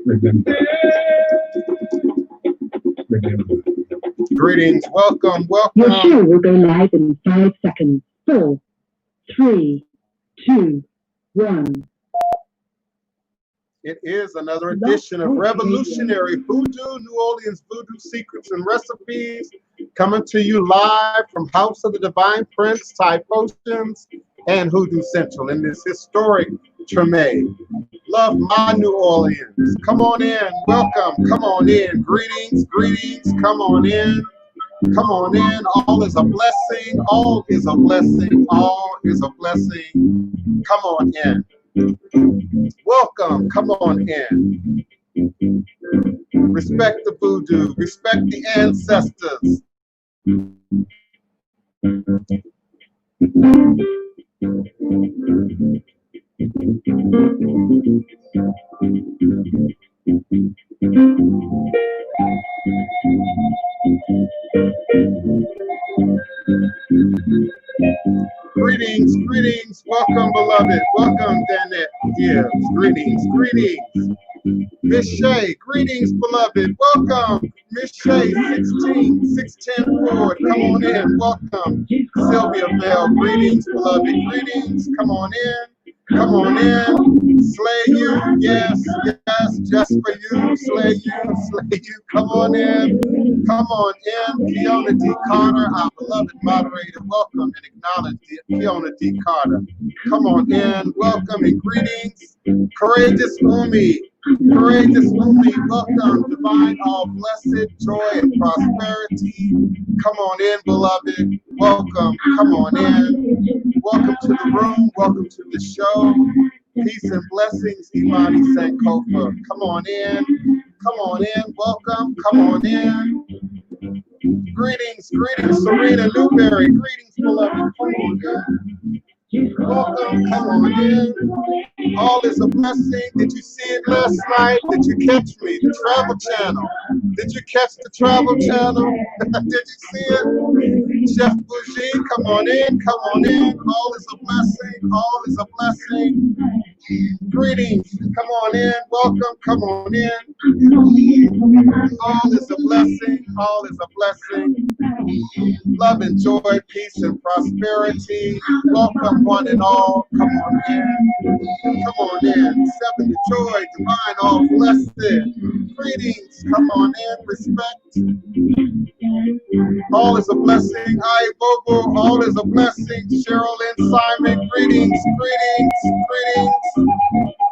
Remember. Greetings, welcome, Your show will go live in 5 seconds. 4, 3, 2, 1. It is another edition of Revolutionary Voodoo, New Orleans Voodoo Secrets and Recipes, coming to you live from House of the Divine Prince, Thai Potions, and Hoodoo Central in this historic Treme. Love my New Orleans. Come on in, welcome, come on in. Greetings, greetings, come on in. Come on in. All is a blessing. All is a blessing. All is a blessing. Come on in. Welcome. Come on in. Respect the voodoo. Respect the ancestors. Greetings, greetings, welcome, beloved. Welcome, Danette Gibbs. Greetings, greetings. Miss Shay, greetings, beloved. Welcome, Miss Shay, 610 forward. Come on in, welcome. Sylvia Bell, greetings, beloved. Greetings, come on in. Come on in. Slay you, yes, yes, just for you. Slay you, slay you. Come on in. Come on in. Keona D. Carter, our beloved moderator. Welcome and acknowledge Keona D. Carter. Come on in. Welcome and greetings. Courageous Umi. Courageous Umi. Welcome. Divine, all blessed joy and prosperity. Come on in, beloved. Welcome. Come on in. Welcome to the room. Welcome to the show. Peace and blessings, Imani Sankofa. Come on in. Come on in. Welcome. Come on in. Greetings, greetings, Serena Newberry. Greetings, beloved. Come on in. Welcome. Come on in. All is a blessing. Did you see it last night? Did you catch me? The Travel Channel. Did you catch the Travel Channel? Did you see it? Chef Bougie, come on in. Come on in. All is a blessing. All is a blessing. Greetings. Come on in. Welcome. Come on in. All is a blessing. All is a blessing. Love and joy, peace and prosperity. Welcome one and all. Come on in. Come on in. Seven to joy, divine, all blessed. Greetings. Come on in. Respect. All is a blessing. I Bobo. All is a blessing. Cheryl and Simon. Greetings. Greetings. Greetings.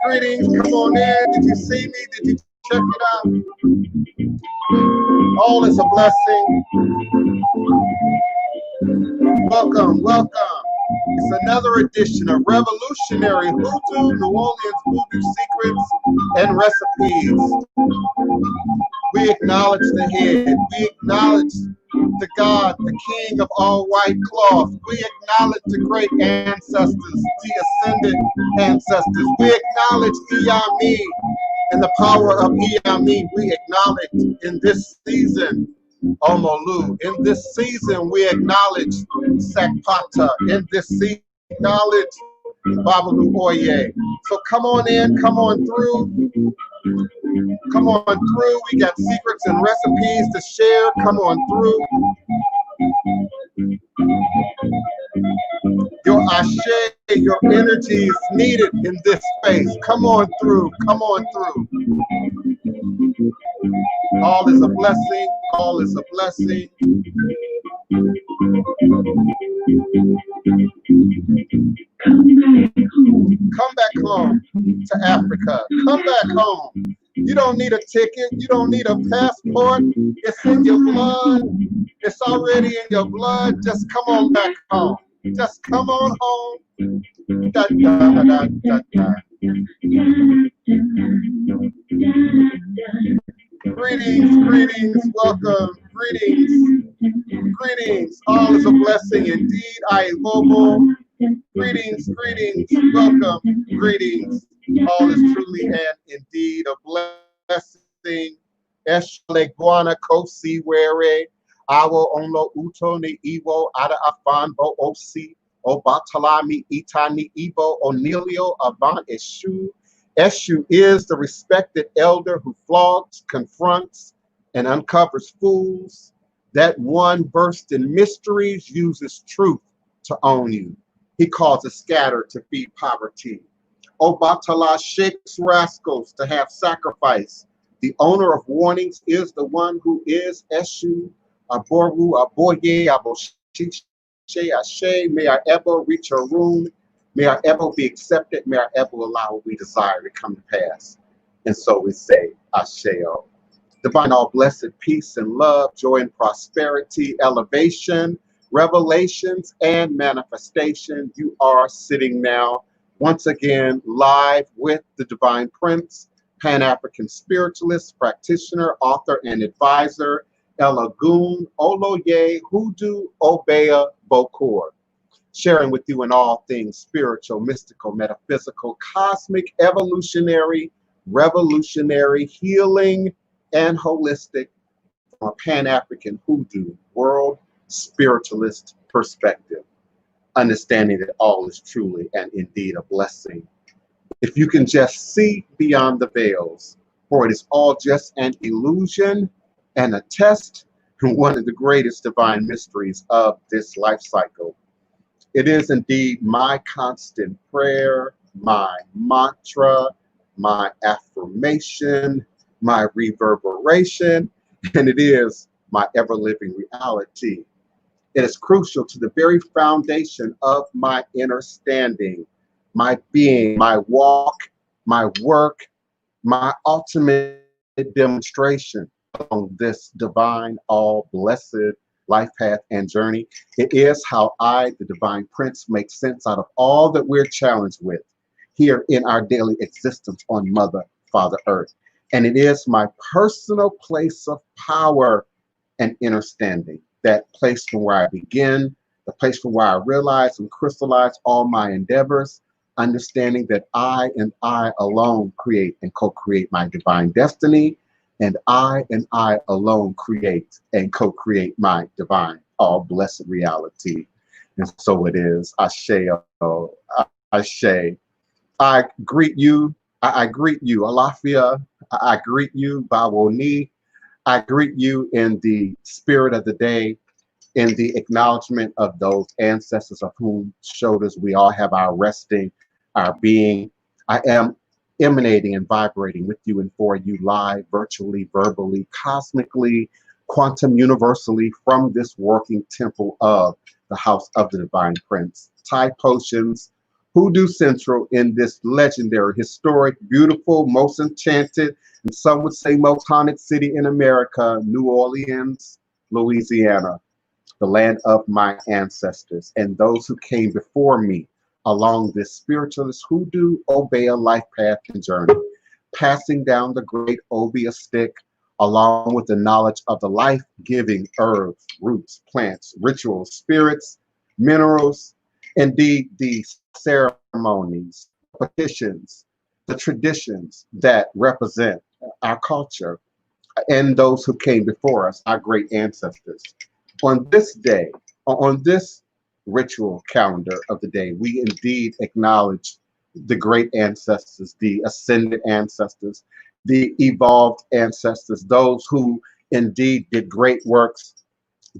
Greetings. Come on in. Did you see me? Did you check it out? All is a blessing. Welcome, welcome. It's another edition of Revolutionary Voodoo, New Orleans Voodoo Secrets and Recipes. We acknowledge the head. We acknowledge the God, the King of all white cloth. We acknowledge the great ancestors, the ascended ancestors. We acknowledge Iyami and the power of Iyami. We acknowledge in this season Omolu. In this season, we acknowledge Sakpata. In this season, we acknowledge Babalu Oye. So come on in, come on through. Come on through. We got secrets and recipes to share. Come on through. Your ashe, your energy is needed in this space. Come on through. Come on through. All is a blessing. All is a blessing. Come back home to Africa. Come back home. You don't need a ticket. You don't need a passport. It's in your blood. It's already in your blood. Just come on back home. Just come on home. Da, da, da, da, da. Greetings, greetings, welcome, greetings, greetings. All is a blessing indeed. I Bobo. Greetings, greetings, welcome, greetings. All is truly and indeed a blessing. Eshleguana kosi were awo onlo uto ni iwo ada afan bo osi Obatalami Itani Ibo Onilio Avant Eshu. Eshu is the respected elder who flogs, confronts, and uncovers fools. That one versed in mysteries uses truth to own you. He causes scatter to feed poverty. Obatala shakes rascals to have sacrifice. The owner of warnings is the one who is Eshu, Aboru, Aboye, Aboshishe, Ashe. May I ever reach a room. May I ever be accepted. May I ever allow what we desire to come to pass. And so we say, Asheo. Divine all blessed peace and love, joy and prosperity, elevation, revelations, and manifestation. You are sitting now once again live with the Divine Prince, Pan-African spiritualist, practitioner, author, and advisor, Elagun Oloye Hudu Obeya Bokur, sharing with you in all things spiritual, mystical, metaphysical, cosmic, evolutionary, revolutionary, healing, and holistic from a Pan-African hoodoo world spiritualist perspective, understanding that all is truly and indeed a blessing. If you can just see beyond the veils, for it is all just an illusion and a test from one of the greatest divine mysteries of this life cycle. It is indeed my constant prayer, my mantra, my affirmation, my reverberation, and it is my ever-living reality. It is crucial to the very foundation of my inner standing, my being, my walk, my work, my ultimate demonstration on this divine, all blessed life path and journey. It is how I, the Divine Prince, make sense out of all that we're challenged with here in our daily existence on Mother, Father Earth. And it is my personal place of power and understanding, that place from where I begin, the place from where I realize and crystallize all my endeavors, understanding that I and I alone create and co-create my divine destiny, and I alone create and co-create my divine, all blessed reality. And so it is. Ashe, Ashe. I greet you. I greet you, Alafia. I greet you, Bawoni. I greet you in the spirit of the day, in the acknowledgement of those ancestors of whom shoulders we all have our resting, our being. I am emanating and vibrating with you and for you live, virtually, verbally, cosmically, quantum universally from this working temple of the House of the Divine Prince. Thai Potions, Hoodoo Central in this legendary, historic, beautiful, most enchanted, and some would say most haunted city in America, New Orleans, Louisiana, the land of my ancestors and those who came before me along this spiritualist hoodoo Obeah life path and journey, passing down the great Obeah stick along with the knowledge of the life-giving herbs, roots, plants, rituals, spirits, minerals, indeed the ceremonies, petitions, the traditions that represent our culture and those who came before us, our great ancestors. On this day, on this ritual calendar of the day, we indeed acknowledge the great ancestors, the ascended ancestors, the evolved ancestors, those who indeed did great works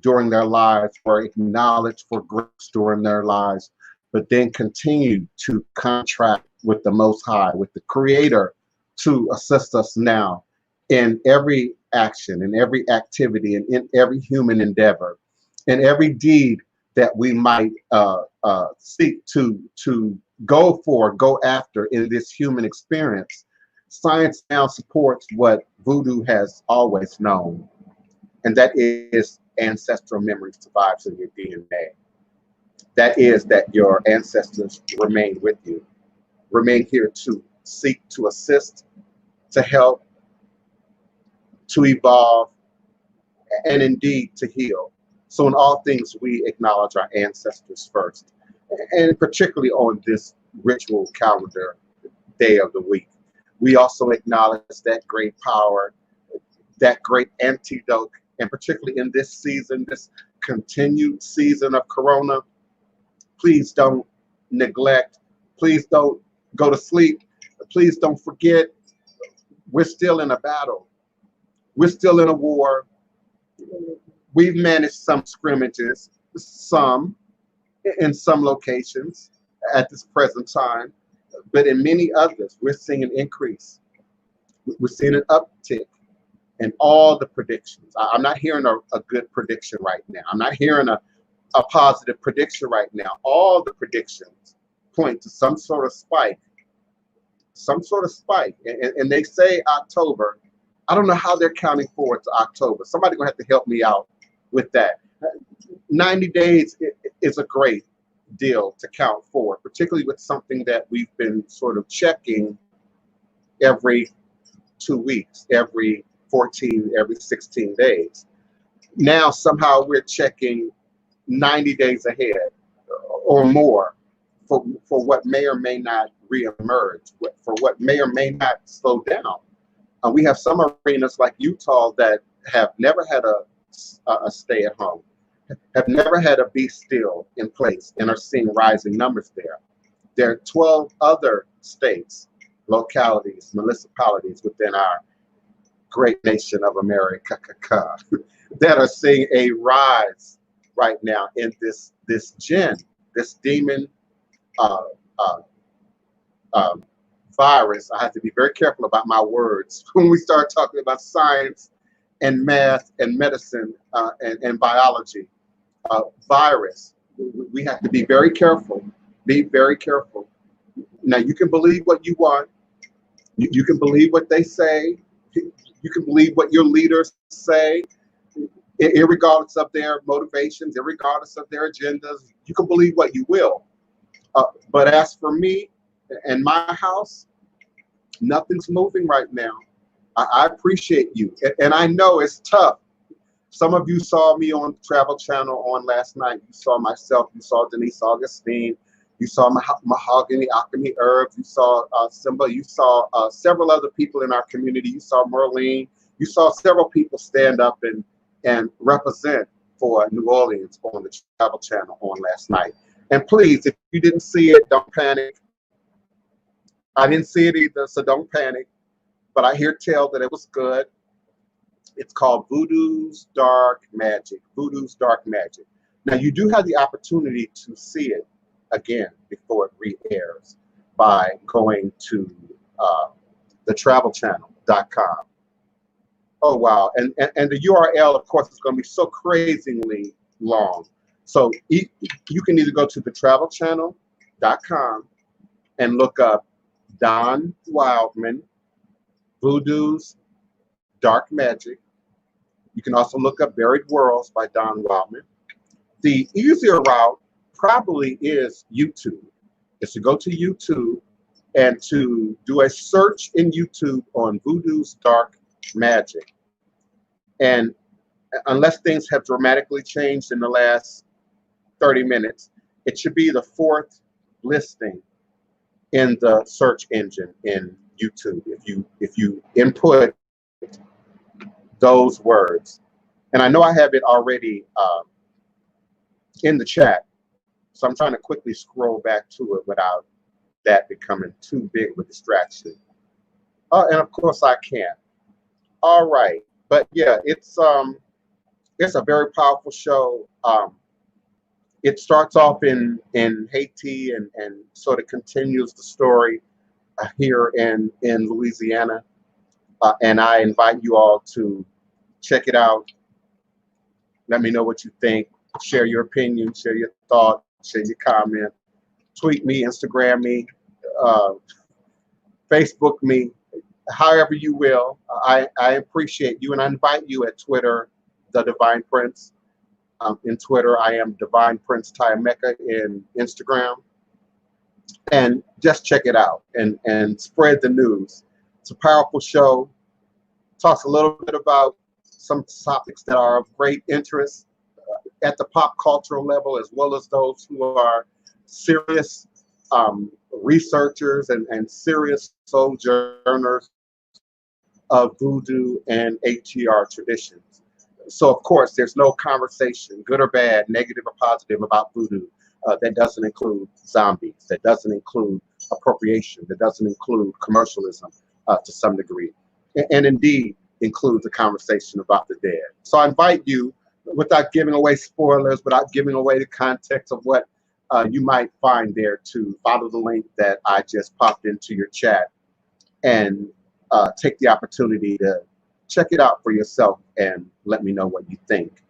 during their lives, were acknowledged for grace during their lives, but then continued to contract with the Most High, with the Creator, to assist us now in every action, in every activity, and in every human endeavor, in every deed that we might seek to go after in this human experience. Science now supports what voodoo has always known, and that is ancestral memory survives in your DNA. That is that your ancestors remain with you, remain here to seek to assist, to help, to evolve, and indeed to heal. So in all things, we acknowledge our ancestors first, and particularly on this ritual calendar day of the week. We also acknowledge that great power, that great antidote, and particularly in this season, this continued season of Corona, Please don't neglect. Please don't go to sleep. Please don't forget, we're still in a battle. We're still in a war. We've managed some scrimmages, some in some locations at this present time, but in many others, we're seeing an increase. We're seeing an uptick in all the predictions. I'm not hearing a good prediction right now. I'm not hearing a positive prediction right now. All the predictions point to some sort of spike, and they say October. I don't know how they're counting forward to October. Somebody's gonna have to help me out with that. 90 days is a great deal to count forward, particularly with something that we've been sort of checking every 2 weeks, every 14, every 16 days. Now somehow we're checking 90 days ahead or more for what may or may not reemerge, for what may or may not slow down. We have some arenas like Utah that have never had a stay at home, have never had a be still in place, and are seeing rising numbers there. There are 12 other states, localities, municipalities within our great nation of America that are seeing a rise right now in this demon virus. I have to be very careful about my words when we start talking about science and math and medicine and biology. Virus. We have to be very careful. Be very careful. Now, you can believe what you want. You can believe what they say. You can believe what your leaders say, irregardless of their motivations, irregardless of their agendas. You can believe what you will. But as for me and my house, nothing's moving right now. I appreciate you. And I know it's tough. Some of you saw me on Travel Channel on last night. You saw myself. You saw Denise Augustine. You saw Mahogany Alchemy Herbs. You saw Simba. You saw several other people in our community. You saw Merlene. You saw several people stand up and represent for New Orleans on the Travel Channel on last night. And please, if you didn't see it, don't panic. I didn't see it either, so don't panic. But I hear tell that it was good. It's called Voodoo's Dark Magic. Voodoo's Dark Magic. Now, you do have the opportunity to see it again before it re-airs by going to thetravelchannel.com. Oh, wow. And the URL, of course, is going to be so crazily long. So you can either go to thetravelchannel.com and look up Don Wildman, Voodoo's Dark Magic. You can also look up Buried Worlds by Don Wildman. The easier route probably is YouTube. Is to go to YouTube and to do a search in YouTube on Voodoo's Dark Magic. And unless things have dramatically changed in the last 30 minutes, it should be the 4th listing in the search engine in YouTube if you input those words. And I know I have it already in the chat, so I'm trying to quickly scroll back to it without that becoming too big of a distraction. And of course I can't. All right, but yeah, it's a very powerful show. It starts off in Haiti and sort of continues the story here in Louisiana. And I invite you all to check it out. Let me know what you think. Share your opinion, share your thoughts, share your comment. Tweet me, Instagram me, Facebook me, however you will. I appreciate you, and I invite you at Twitter, The Divine Prince. In Twitter, I am Divine Prince Tiameka. In Instagram. And just check it out and spread the news. It's a powerful show. Talks a little bit about some topics that are of great interest at the pop cultural level, as well as those who are serious researchers and serious sojourners of voodoo and ATR traditions. So, of course, there's no conversation, good or bad, negative or positive, about voodoo. that doesn't include zombies, that doesn't include appropriation, that doesn't include commercialism to some degree, and indeed includes a conversation about the dead. So I invite you, without giving away spoilers, without giving away the context of what you might find there, to follow the link that I just popped into your chat and take the opportunity to check it out for yourself and let me know what you think.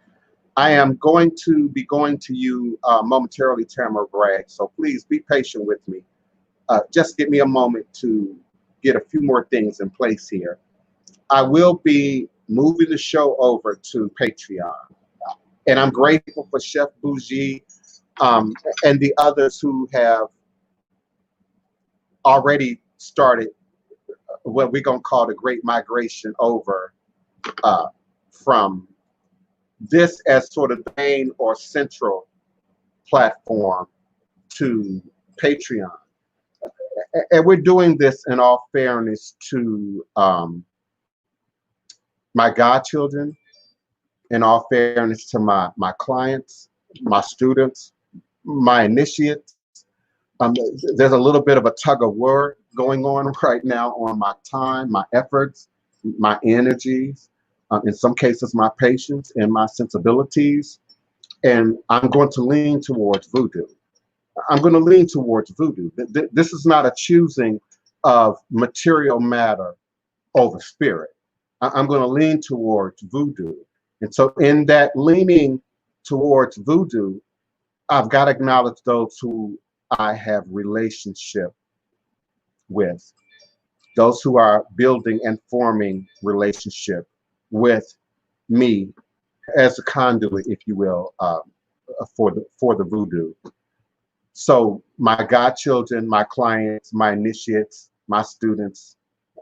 I am going to be going to you momentarily, Tamara Bragg, so please be patient with me. Just give me a moment to get a few more things in place here. I will be moving the show over to Patreon, and I'm grateful for Chef Bougie and the others who have already started what we're going to call the great migration over from this as sort of the main or central platform to Patreon. And we're doing this in all fairness to my godchildren, in all fairness to my clients, my students, my initiates. There's a little bit of a tug of war going on right now on my time, my efforts, my energies, in some cases my patience and my sensibilities. And I'm going to lean towards voodoo. I'm going to lean towards voodoo. This is not a choosing of material matter over spirit. I'm going to lean towards voodoo. And so in that leaning towards voodoo, I've got to acknowledge those who I have relationship with, those who are building and forming relationship with me as a conduit, if you will, for the voodoo. So my godchildren, my clients, my initiates, my students,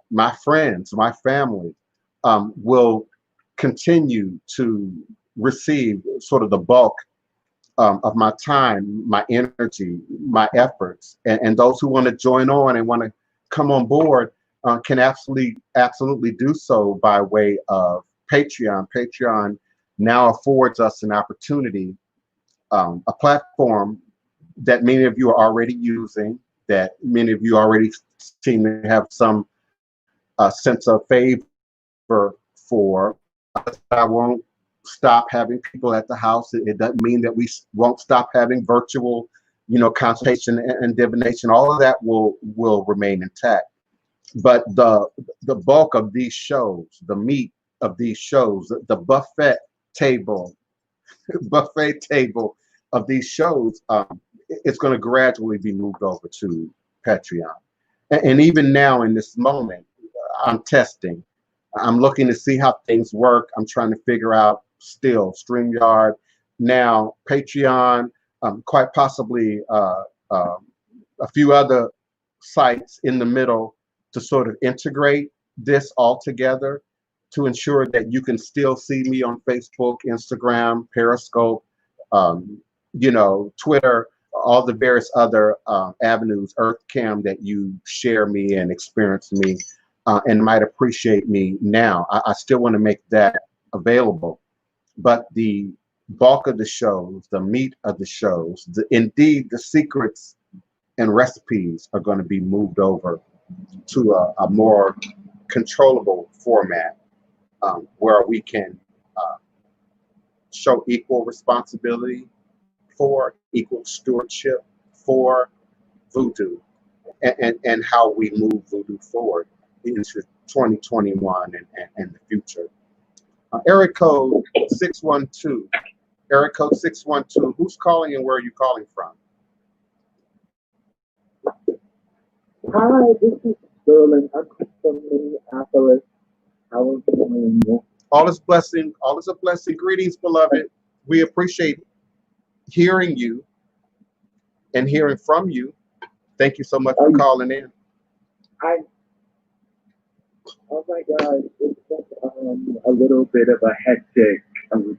my friends, my family will continue to receive sort of the bulk of my time, my energy, my efforts, and those who want to join on and want to come on board can absolutely do so by way of Patreon. Patreon now affords us an opportunity, a platform that many of you are already using, that many of you already seem to have some sense of favor for. I won't stop having people at the house. It doesn't mean that we won't stop having virtual, consultation and divination. All of that will remain intact. But the bulk of these shows, the meat of these shows, the buffet table of these shows, it's going to gradually be moved over to Patreon. And even now in this moment, I'm testing. I'm looking to see how things work. I'm trying to figure out still StreamYard, now Patreon, quite possibly a few other sites in the middle to sort of integrate this all together to ensure that you can still see me on Facebook, Instagram, Periscope, Twitter, all the various other avenues, EarthCam, that you share me and experience me and might appreciate me now. I still want to make that available. But the bulk of the shows, the meat of the shows, indeed the secrets and recipes are going to be moved over to a more controllable format where we can show equal responsibility for, equal stewardship for voodoo and how we move voodoo forward into 2021 and the future. Area code 612. Area code 612. Who's calling and where are you calling from? Hi, this is Sterling. I'm from Minneapolis. How are you doing? All is blessing. All is a blessing. Greetings, beloved. We appreciate hearing you and hearing from you. Thank you so much for calling in. Oh my God, it's just a little bit of a hectic in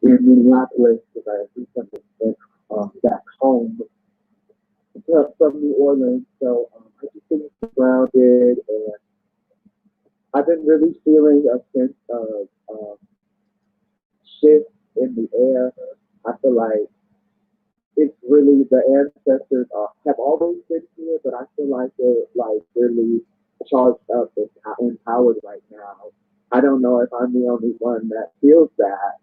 Minneapolis because I recently went back home from New Orleans. So I just been grounded, and I've been really feeling a sense of shift in the air. I feel like it's really the ancestors have always been here, but I feel like they're like really charged up and empowered right now. I don't know if I'm the only one that feels that,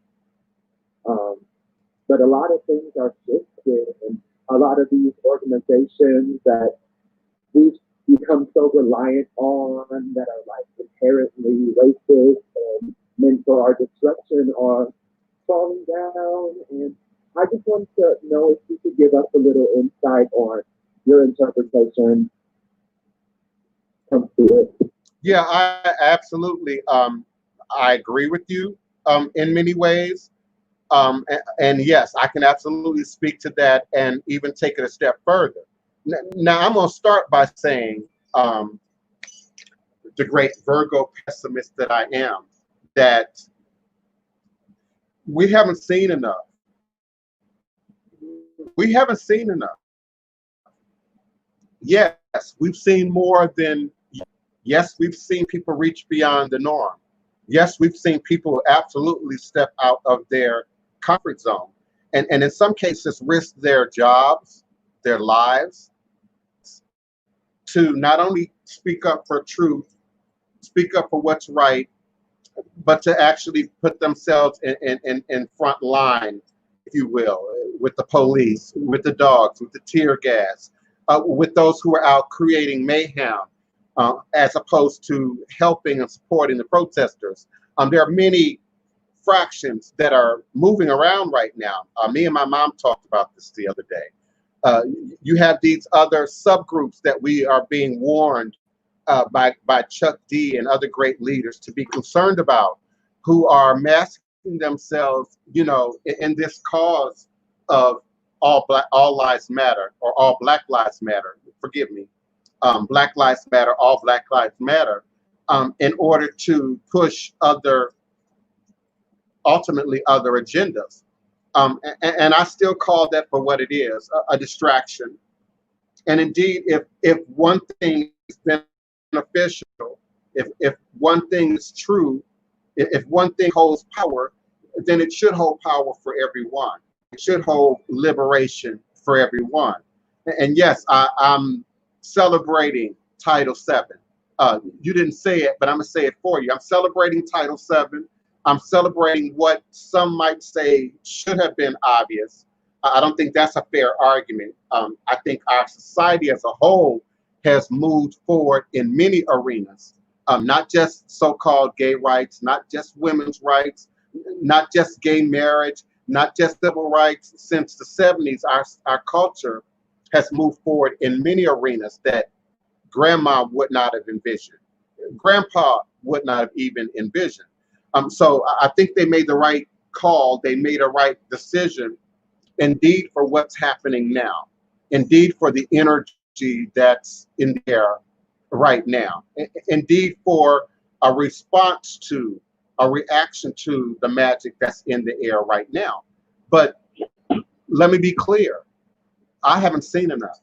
but a lot of things are shifting, and a lot of these organizations that we've become so reliant on, that are like inherently racist and meant for our destruction, are falling down. And I just want to know if you could give us a little insight on your interpretation comes to it. Yeah, I absolutely. I agree with you in many ways. And yes, I can absolutely speak to that and even take it a step further. Now, I'm going to start by saying, the great Virgo pessimist that I am, that we haven't seen enough. We haven't seen enough. Yes, we've seen more than, yes, we've seen people reach beyond the norm. Yes, we've seen people absolutely step out of their comfort zone, and in some cases risk their jobs, their lives, to not only speak up for truth, speak up for what's right, but to actually put themselves in front line, if you will, with the police, with the dogs, with the tear gas, with those who are out creating mayhem, as opposed to helping and supporting the protesters. There are many fractions that are moving around right now. Me and my mom talked about this the other day. You have these other subgroups that we are being warned by Chuck D and other great leaders to be concerned about, who are masking themselves, in this cause of all lives matter, or all Black lives matter. Forgive me, Black lives matter, all Black lives matter, in order to push ultimately other agendas. And I still call that for what it is, a distraction. And indeed, if one thing is beneficial, if one thing is true, if one thing holds power, then it should hold power for everyone. It should hold liberation for everyone. And yes, I'm celebrating Title VII. You didn't say it, but I'm going to say it for you. I'm celebrating Title VII. I'm celebrating what some might say should have been obvious. I don't think that's a fair argument. I think our society as a whole has moved forward in many arenas, not just so-called gay rights, not just women's rights, not just gay marriage, not just civil rights. Since the 70s, our culture has moved forward in many arenas that grandma would not have envisioned. Grandpa would not have even envisioned. So I think they made the right call. They made a right decision, indeed, for what's happening now, indeed, for the energy that's in the air right now, indeed, for a response to, a reaction to the magic that's in the air right now. But let me be clear, I haven't seen enough.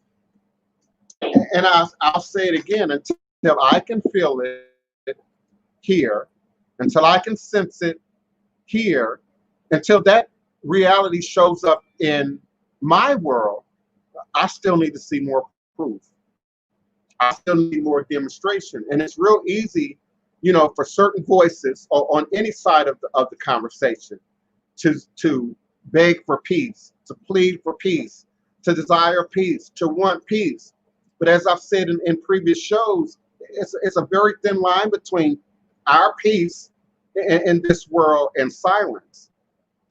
And I'll say it again, until I can feel it here, until I can sense it here, until that reality shows up in my world, I still need to see more proof. I still need more demonstration. And it's real easy, for certain voices on any side of the conversation to beg for peace, to plead for peace, to desire peace, to want peace. But as I've said in previous shows, it's a very thin line between our peace in this world and silence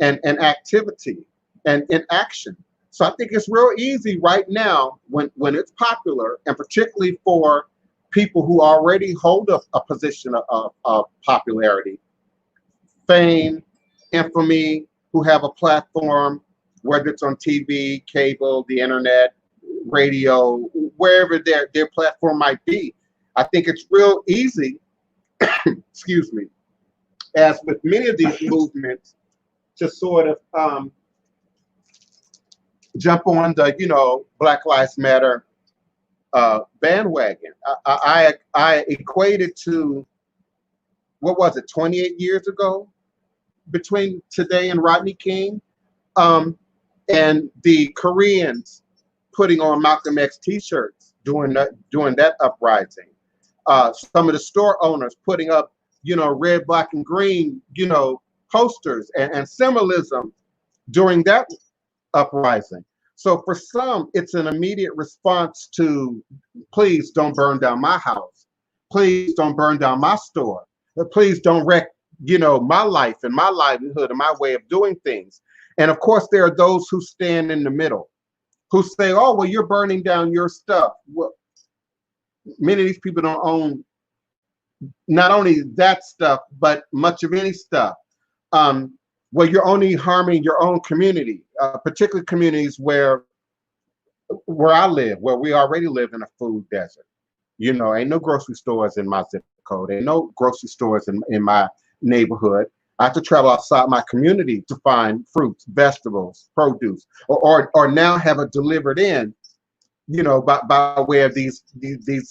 and activity and inaction. So I think it's real easy right now when it's popular, and particularly for people who already hold a position of popularity, fame, infamy, who have a platform, whether it's on TV, cable, the internet, radio, wherever their platform might be. I think it's real easy, excuse me, as with many of these movements, to sort of jump on the Black Lives Matter bandwagon. I equated to, what was it, 28 years ago, between today and Rodney King. and the Koreans putting on Malcolm X T-shirts during that uprising. Some of the store owners putting up, red, black, and green, posters and symbolism during that uprising. So for some, it's an immediate response to, please don't burn down my house. Please don't burn down my store. Please don't wreck, my life and my livelihood and my way of doing things. And of course, there are those who stand in the middle, who say, oh, well, you're burning down your stuff. Well, many of these people don't own not only that stuff, but much of any stuff. Well, you're only harming your own community, particularly communities where I live, where we already live in a food desert. Ain't no grocery stores in my zip code. Ain't no grocery stores in my neighborhood. I have to travel outside my community to find fruits, vegetables, produce, or now have it delivered in, by way of these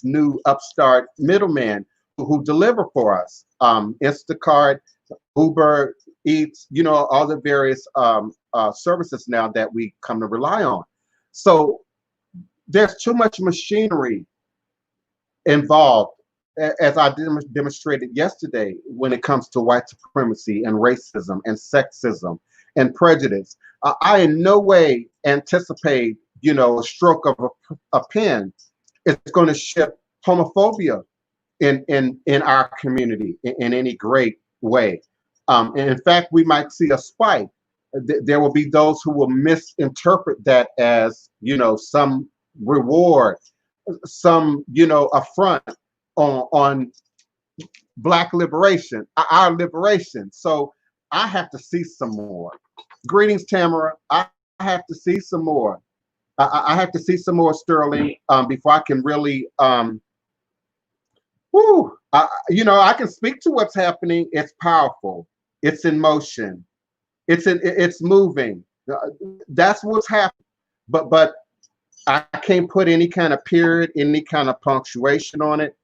new upstart middlemen who deliver for us. Instacart, Uber Eats, all the various services now that we come to rely on. So there's too much machinery involved, as I demonstrated yesterday, when it comes to white supremacy and racism and sexism and prejudice. I in no way anticipate, a stroke of a pen is going to shift homophobia in our community in any great way. And in fact, we might see a spike. There will be those who will misinterpret that as, some reward, some, affront on Black liberation, our liberation. So I have to see some more. Greetings, Tamara. I have to see some more. I have to see some more, Sterling, before I can really, I can speak to what's happening. It's powerful. It's in motion. It's moving. That's what's happening. But I can't put any kind of period, any kind of punctuation on it.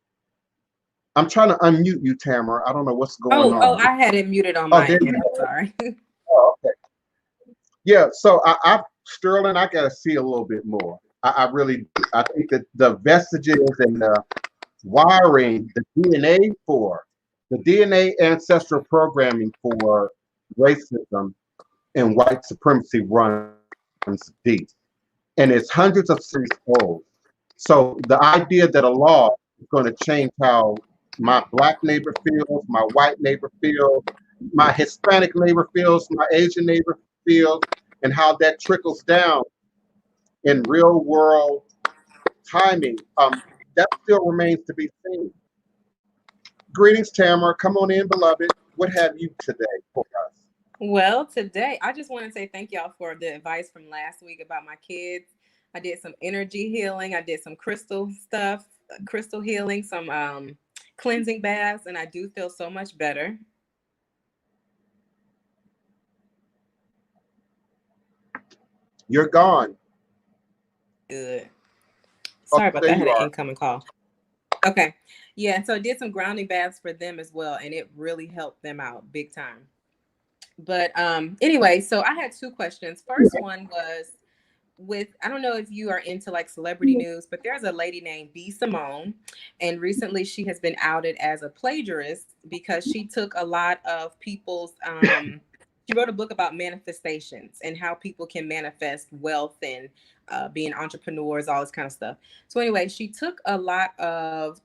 I'm trying to unmute you, Tamara. I don't know what's going on. Oh, I had it muted on my end. I'm sorry. Oh, okay. Yeah, so Sterling, I gotta see a little bit more. I think that the vestiges and the wiring, the DNA ancestral programming for racism and white supremacy runs deep. And it's hundreds of years old. So the idea that a law is going to change how my Black neighbor feels, my white neighbor feels, my Hispanic neighbor feels, my Asian neighbor feels, and how that trickles down in real world timing, that still remains to be seen. Greetings, Tamara. Come on in, beloved. What have you today for us? Well, today I just want to say thank y'all for the advice from last week about my kids. I did some energy healing. I did some crystal stuff, crystal healing, some cleansing baths, and I do feel so much better. You're gone. Good. Sorry about that. I had an incoming call. Okay. Yeah. So I did some grounding baths for them as well, and it really helped them out big time. But anyway, so I had two questions. First one was I don't know if you are into like celebrity news, but there's a lady named B. Simone, and recently she has been outed as a plagiarist because she took a lot of people's, she wrote a book about manifestations and how people can manifest wealth and being entrepreneurs, all this kind of stuff. So anyway, she took a lot of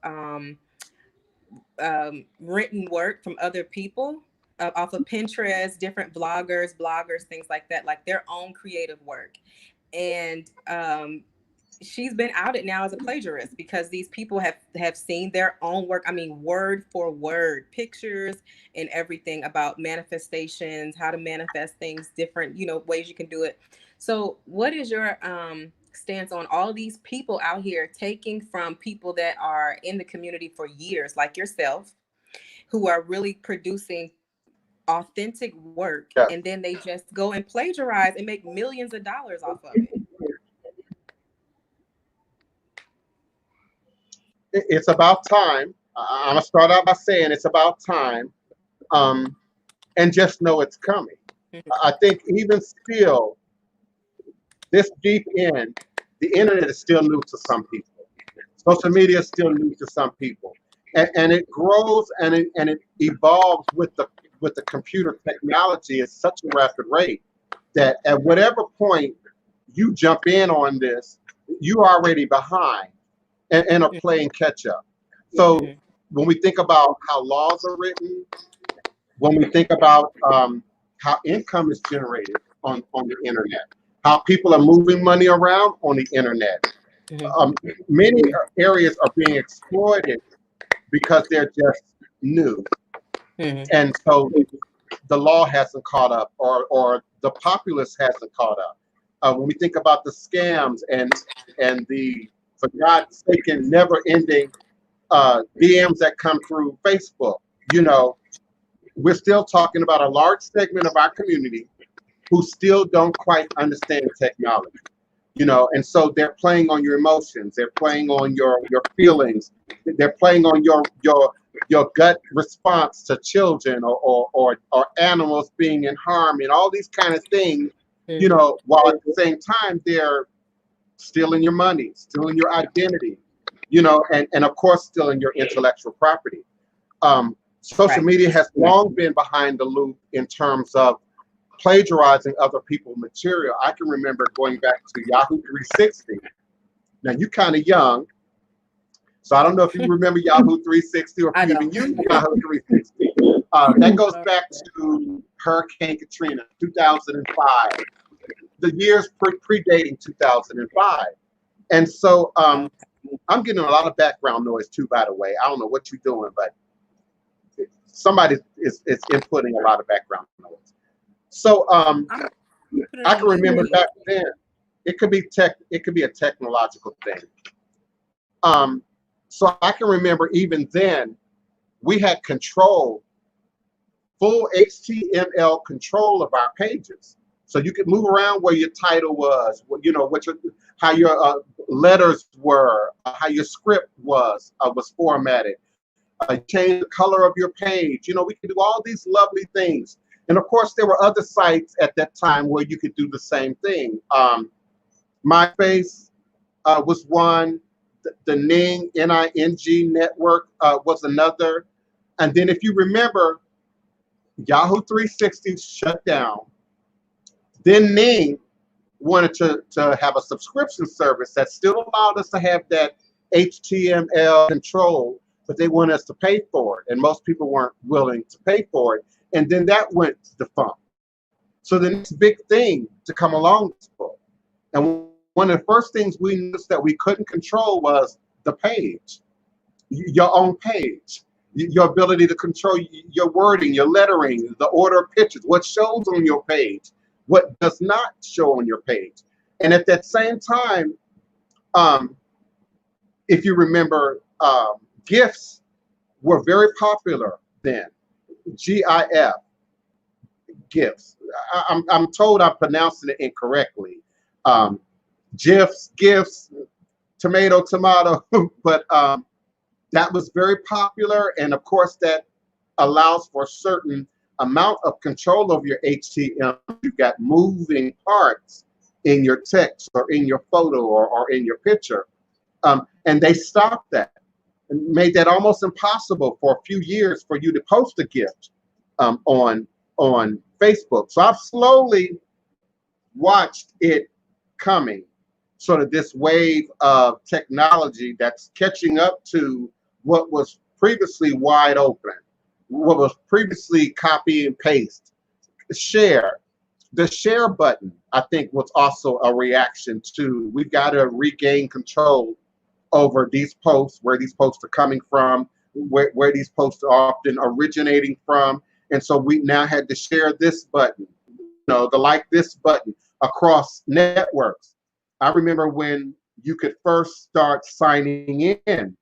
written work from other people off of Pinterest, different bloggers, things like that, like their own creative work. And she's been outed now as a plagiarist because these people have seen their own work. I mean, word for word, pictures and everything about manifestations, how to manifest things, different, ways you can do it. So what is your stance on all these people out here taking from people that are in the community for years, like yourself, who are really producing authentic work, and then they just go and plagiarize and make millions of dollars off of it? It's about time. I'm gonna start out by saying it's about time, and just know it's coming. I think even still, this deep in, the internet is still new to some people. Social media is still new to some people. And it grows and it evolves with the computer technology at such a rapid rate that at whatever point you jump in on this, you're already behind and are playing catch up. So when we think about how laws are written, when we think about how income is generated on the internet, how people are moving money around on the internet, many areas are being exploited because they're just new. And so the law hasn't caught up, or the populace hasn't caught up. When we think about the scams and the, for God's sake, never ending DMs that come through Facebook, you know, we're still talking about a large segment of our community who still don't quite understand technology, you know, and so they're playing on your emotions, they're playing on your feelings, they're playing on your gut response to children or animals being in harm and all these kind of things, you know, while at the same time they're stealing your money, stealing your identity, you know, and of course stealing your intellectual property. Social media has long been behind the loop in terms of plagiarizing other people's material. I can remember going back to Yahoo 360. Now you're kind of young, so I don't know if you remember Yahoo 360 or if you even use Yahoo 360. That goes back to Hurricane Katrina, 2005. The years predating 2005. And so I'm getting a lot of background noise too, by the way. I don't know what you're doing, but somebody is inputting a lot of background noise. So I can remember back then, it could be a technological thing. So I can remember even then, we had control, full HTML control of our pages. So you could move around where your title was, you know, how your letters were, how your script was formatted. Change the color of your page. You know, we could do all these lovely things. And of course, there were other sites at that time where you could do the same thing. MySpace was one. The Ning, N-I-N-G network was another. And then if you remember, Yahoo 360 shut down. Then Ning wanted to have a subscription service that still allowed us to have that HTML control, but they wanted us to pay for it. And most people weren't willing to pay for it. And then that went defunct. So the next big thing to come along was Facebook. And one of the first things we noticed that we couldn't control was the page, your own page, your ability to control your wording, your lettering, the order of pictures, what shows on your page, what does not show on your page. And at that same time, if you remember, GIFs were very popular then. GIF, GIFs. I'm told I'm pronouncing it incorrectly. GIFs, tomato, but that was very popular. And of course, that allows for a certain amount of control over your HTML. You've got moving parts in your text or in your photo or in your picture. And they stopped that and made that almost impossible for a few years for you to post a GIF on Facebook. So I've slowly watched it coming, sort of this wave of technology that's catching up to what was previously wide open, what was previously copy and paste. Share. The share button, I think, was also a reaction to, we've got to regain control over these posts, where these posts are coming from, where these posts are often originating from. And so we now had to share this button, you know, the like this button across networks. I remember when you could first start signing in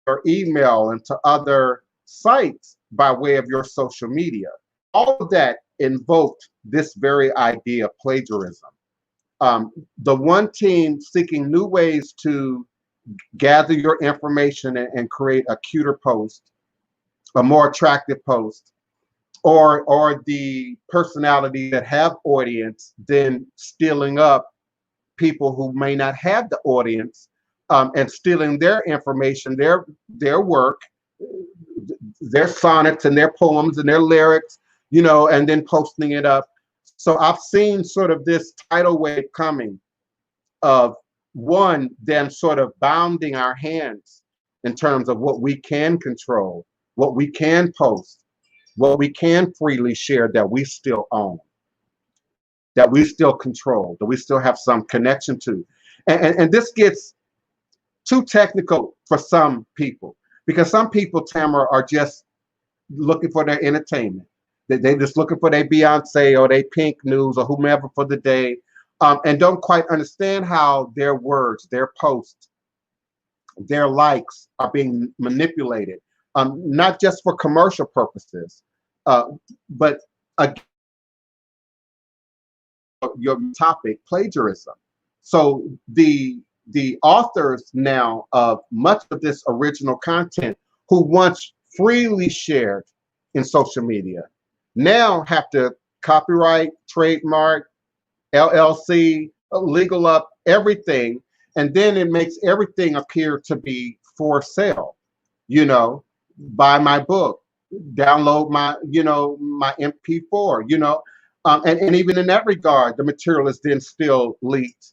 your email into other sites by way of your social media. All of that invoked this very idea of plagiarism. The one team seeking new ways to gather your information and create a cuter post, a more attractive post, or the personality that have audience then stealing up people who may not have the audience, and stealing their information, their work, their sonnets and their poems and their lyrics, and then posting it up. So I've seen sort of this tidal wave coming of one, them sort of bounding our hands in terms of what we can control, what we can post, what we can freely share that we still own, that we still control, that we still have some connection to. And this gets too technical for some people, because some people, Tamara, are just looking for their entertainment. They just looking for their Beyonce or their Pink news or whomever for the day, and don't quite understand how their words, their posts, their likes are being manipulated, not just for commercial purposes, but your topic, plagiarism. So the authors now of much of this original content, who once freely shared in social media, now have to copyright, trademark, LLC, legal up everything, and then it makes everything appear to be for sale. Buy my book, download my, my MP4, and even in that regard, the material is then still leaked,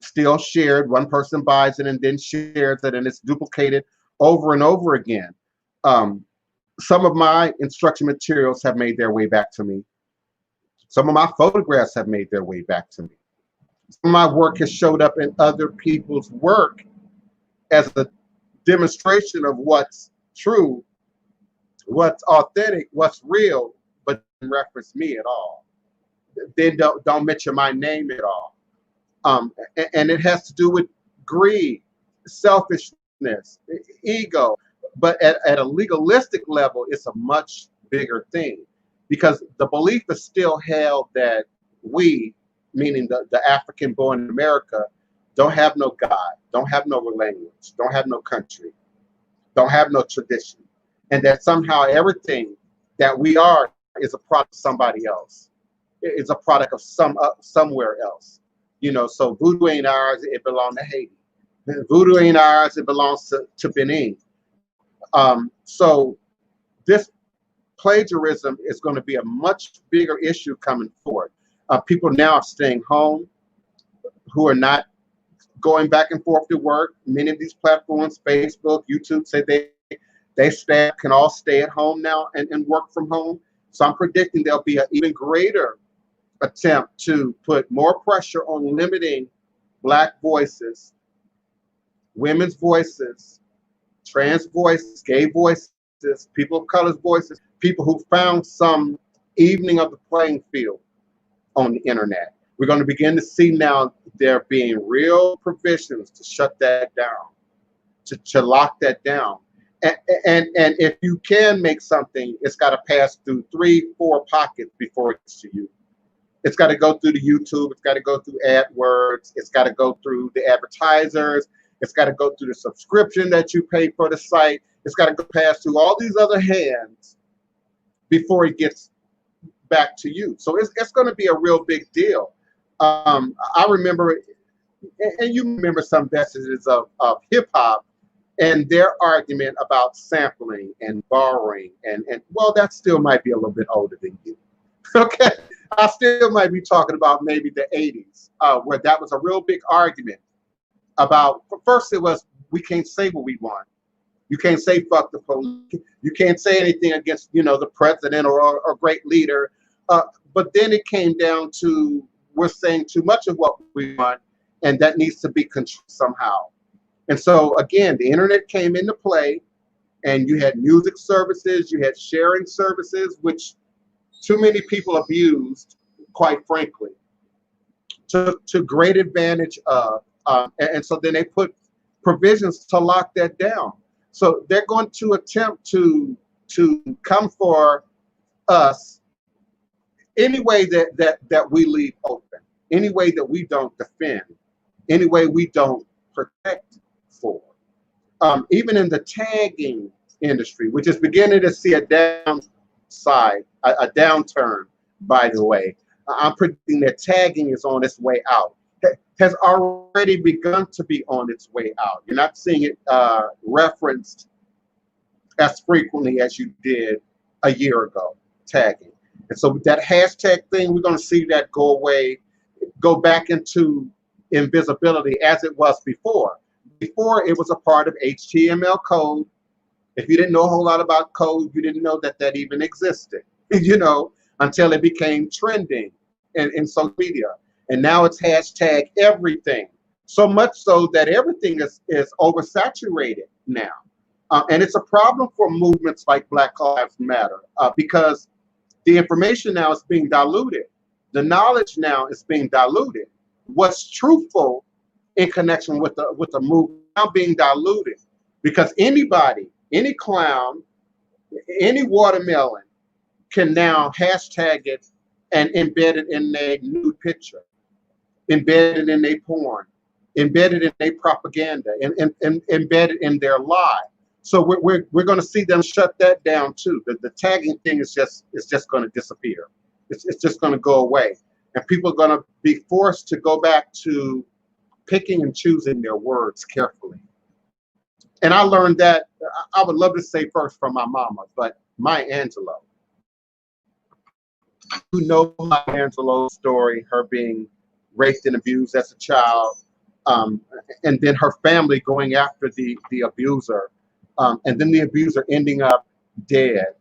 still shared. One person buys it and then shares it, and it's duplicated over and over again. Some of my instruction materials have made their way back to me. Some of my photographs have made their way back to me. Some of my work has showed up in other people's work as a demonstration of what's true, what's authentic, what's real, but doesn't reference me at all. Then don't mention my name at all. And it has to do with greed, selfishness, ego. But at a legalistic level, it's a much bigger thing, because the belief is still held that we, meaning the African born in America, don't have no God, don't have no language, don't have no country, don't have no tradition, and that somehow everything that we are is a product of somebody else. It's a product of somewhere else. So voodoo ain't ours, it belongs to Haiti. Voodoo ain't ours, it belongs to Benin. So this plagiarism is going to be a much bigger issue coming forward. People now are staying home, who are not going back and forth to work. Many of these platforms, Facebook, YouTube, say they staff can all stay at home now and work from home. So I'm predicting there'll be an even greater attempt to put more pressure on limiting Black voices, women's voices, trans voices, gay voices, people of color's voices, people who found some evening of the playing field on the internet. We're going to begin to see now there being real provisions to shut that down, to lock that down. And if you can make something, it's got to pass through 3-4 pockets before it gets to you. It's got to go through the YouTube. It's got to go through AdWords. It's got to go through the advertisers. It's got to go through the subscription that you pay for the site. It's got to go pass through all these other hands before it gets back to you. So it's going to be a real big deal. I remember, and you remember some messages of hip hop and their argument about sampling and borrowing, and well, that still might be a little bit older than you. Okay, I still might be talking about maybe the 80s, where that was a real big argument about. First, it was we can't say what we want. You can't say fuck the police. You can't say anything against the president or a great leader. But then it came down to we're saying too much of what we want, and that needs to be controlled somehow. And so again, the internet came into play, and you had music services, you had sharing services, which too many people abused, quite frankly, to great advantage of. And so then they put provisions to lock that down. So they're going to attempt to come for us any way that we leave open, any way that we don't defend, any way we don't protect for. Even in the tagging industry, which is beginning to see a downside, a downturn, by the way. I'm predicting that tagging is on its way out. has already begun to be on its way out. You're not seeing it referenced as frequently as you did a year ago, tagging. And so that hashtag thing, we're going to see that go away, go back into invisibility as it was before. Before, it was a part of HTML code. If you didn't know a whole lot about code, you didn't know that that even existed, you know, until it became trending in social media. And now it's hashtag everything. So much so that everything is oversaturated now. And it's a problem for movements like Black Lives Matter because the information now is being diluted. The knowledge now is being diluted. What's truthful in connection with the movement now being diluted, because anybody, any clown, any watermelon can now hashtag it and embed it in a nude picture, embed it in a porn, embed it in a propaganda, and embed it in their lie. So we're going to see them shut that down too. The tagging thing is just going to disappear. It's just going to go away, and people are going to be forced to go back to picking and choosing their words carefully. And I learned that, I would love to say first from my mama, but Maya Angelou. You know Maya Angelou's story, her being raped and abused as a child, and then her family going after the abuser, and then the abuser ending up dead,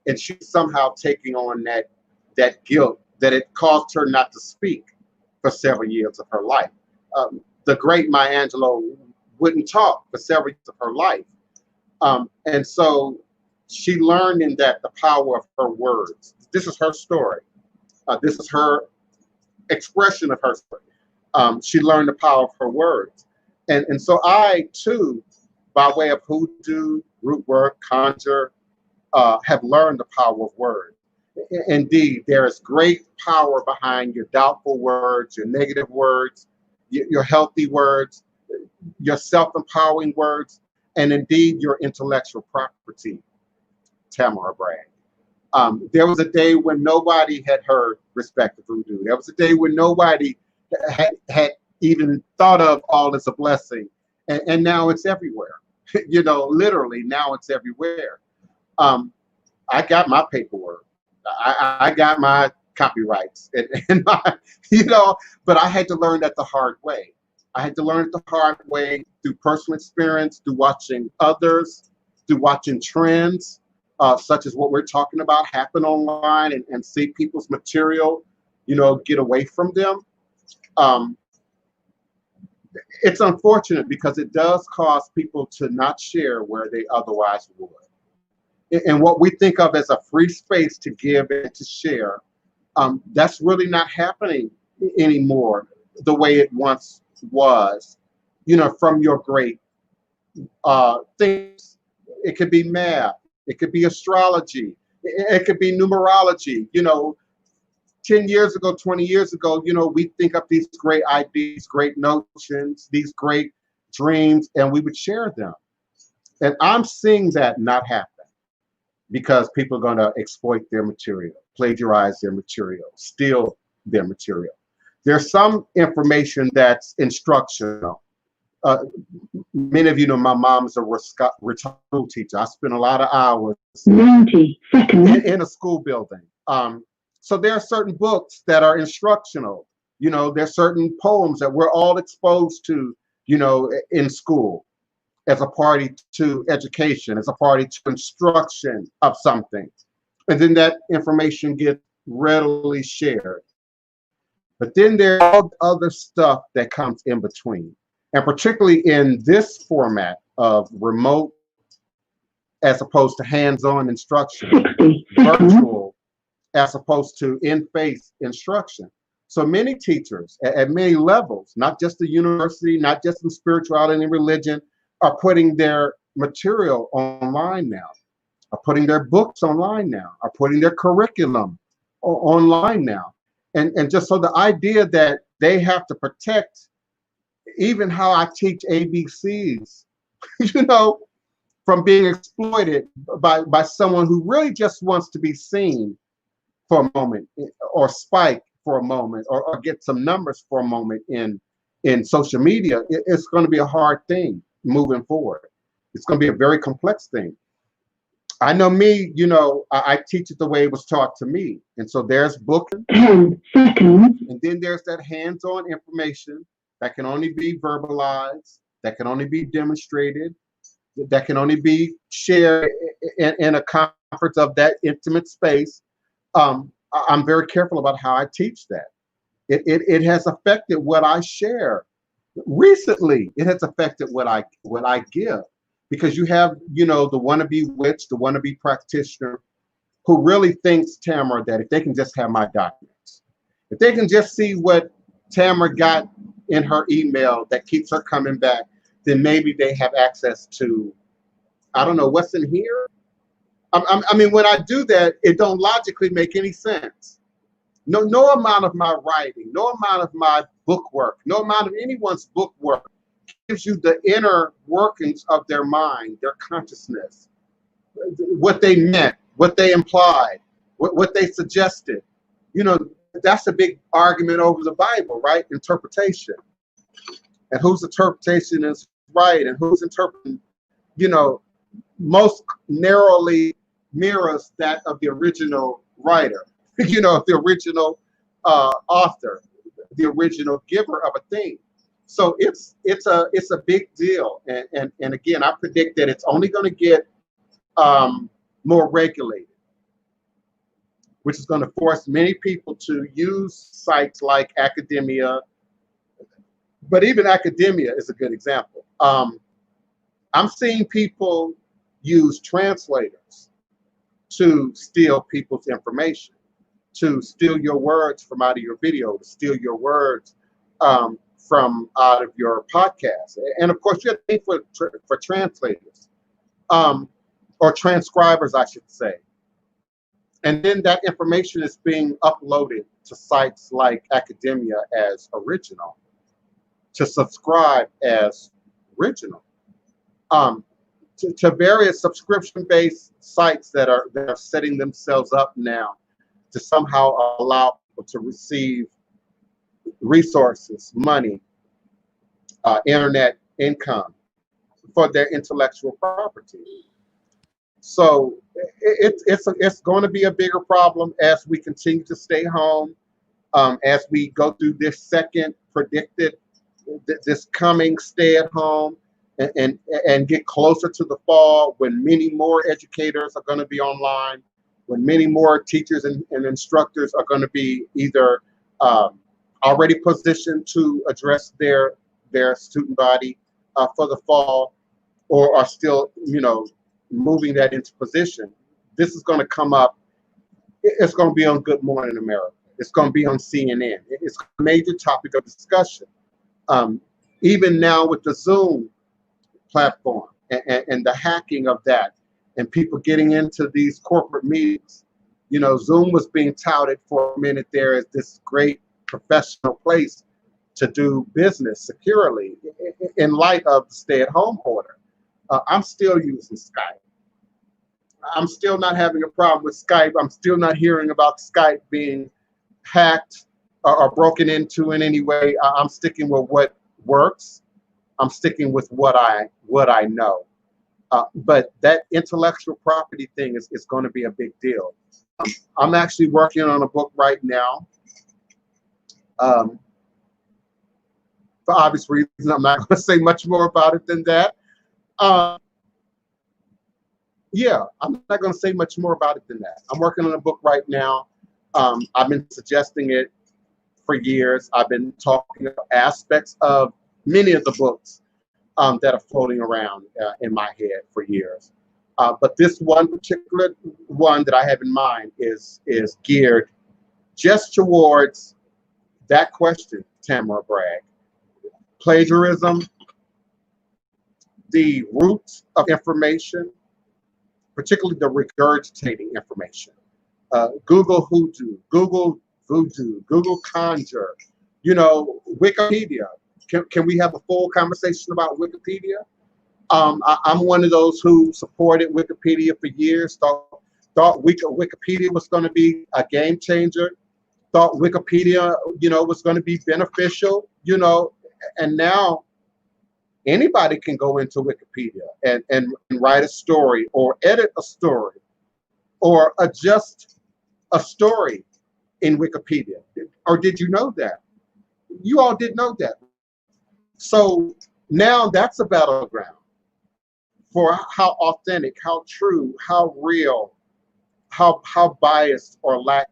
and she somehow taking on that guilt that it caused her not to speak for several years of her life. The great Maya Angelou wouldn't talk for several years of her life. And so she learned in that the power of her words. This is her story. This is her expression of her story. She learned the power of her words. And so I, too, by way of hoodoo, root work, conjure, have learned the power of words. Indeed, there is great power behind your doubtful words, your negative words, your healthy words, your self-empowering words, and indeed your intellectual property, Tamara Bragg. There was a day when nobody had heard respect of voodoo. There was a day when nobody had even thought of all as a blessing, and now it's everywhere. You know, literally now it's everywhere. I got my paperwork. I got my copyrights, and my, you know, but I had to learn that the hard way. I had to learn it the hard way through personal experience, through watching others, through watching trends, such as what we're talking about happen online, and see people's material, you know, get away from them. It's unfortunate because it does cause people to not share where they otherwise would. And what we think of as a free space to give and to share, that's really not happening anymore the way it once was, you know, from your great things. It could be math, it could be astrology, it could be numerology. You know, 10 years ago, 20 years ago, you know, we think of these great ideas, great notions, these great dreams, and we would share them. And I'm seeing that not happen because people are going to exploit their material, plagiarize their material, steal their material. There's some information that's instructional. Many of you know my mom's a retired school teacher. I spent a lot of hours 90 seconds in a school building. So there are certain books that are instructional. You know, there's certain poems that we're all exposed to, you know, in school as a party to education, as a party to instruction of something. And then that information gets readily shared. But then there's all other stuff that comes in between. And particularly in this format of remote as opposed to hands-on instruction, virtual as opposed to in-face instruction. So many teachers at many levels, not just the university, not just in spirituality and religion, are putting their material online now, are putting their books online now, are putting their curriculum online now. And just so the idea that they have to protect even how I teach ABCs, you know, from being exploited by someone who really just wants to be seen for a moment, or spike for a moment, or get some numbers for a moment in social media, it's going to be a hard thing moving forward. It's going to be a very complex thing. I know me, I teach it the way it was taught to me. And so there's booking. 10 seconds. And then there's that hands-on information that can only be verbalized, that can only be demonstrated, that can only be shared in a conference of that intimate space. I'm very careful about how I teach that. It has affected what I share. Recently, it has affected what I give, because you have, the wannabe witch, the wannabe practitioner, who really thinks, Tamara, that if they can just have my documents, if they can just see what Tamara got in her email that keeps her coming back, then maybe they have access to, I don't know, what's in here. I mean, when I do that, it don't logically make any sense. No amount of my writing, no amount of my book work, no amount of anyone's book work gives you the inner workings of their mind, their consciousness, what they meant, what they implied, what they suggested. That's a big argument over the Bible, right? Interpretation. And whose interpretation is right, and who's interpreting, most narrowly mirrors that of the original writer, the original author, the original giver of a thing. So it's a big deal. And again, I predict that it's only going to get more regulated, which is going to force many people to use sites like academia. But even academia is a good example. I'm seeing people use translators to steal people's information, to steal your words from out of your video, to steal your words from out of your podcast. And of course, you have to pay for translators, or transcribers, I should say. And then that information is being uploaded to sites like academia as original, to subscribe as original, to various subscription-based sites that are setting themselves up now to somehow allow people to receive resources, money, internet income for their intellectual property. So it's going to be a bigger problem as we continue to stay home, as we go through this second predicted, this coming stay at home, and get closer to the fall, when many more educators are going to be online, when many more teachers and instructors are going to be either already positioned to address their student body for the fall, or are still, moving that into position. This is going to come up. It's going to be on Good Morning America. It's going to be on CNN. It's a major topic of discussion. Even now with the Zoom platform and the hacking of that, and people getting into these corporate meetings. Zoom was being touted for a minute there as this great professional place to do business securely in light of the stay-at-home order. I'm still using Skype. I'm still not having a problem with Skype. I'm still not hearing about Skype being hacked or broken into in any way. I'm sticking with what works. I'm sticking with what I know. But that intellectual property thing is going to be a big deal. I'm actually working on a book right now. For obvious reasons, I'm not going to say much more about it than that. Yeah, I'm not going to say much more about it than that. I'm working on a book right now. I've been suggesting it for years. I've been talking about aspects of many of the books that are floating around in my head for years. But this one particular one that I have in mind is geared just towards that question, Tamara Bragg. Plagiarism, the roots of information, particularly the regurgitating information. Google Hoodoo, Google Voodoo, Google Conjure, Wikipedia. Can we have a full conversation about Wikipedia? I'm one of those who supported Wikipedia for years, thought Wikipedia was going to be a game changer. thought Wikipedia, was going to be beneficial, and now anybody can go into Wikipedia and write a story or edit a story or adjust a story in Wikipedia. Or did you know that? You all did know that. So now that's a battleground for how authentic, how true, how real, how biased or lack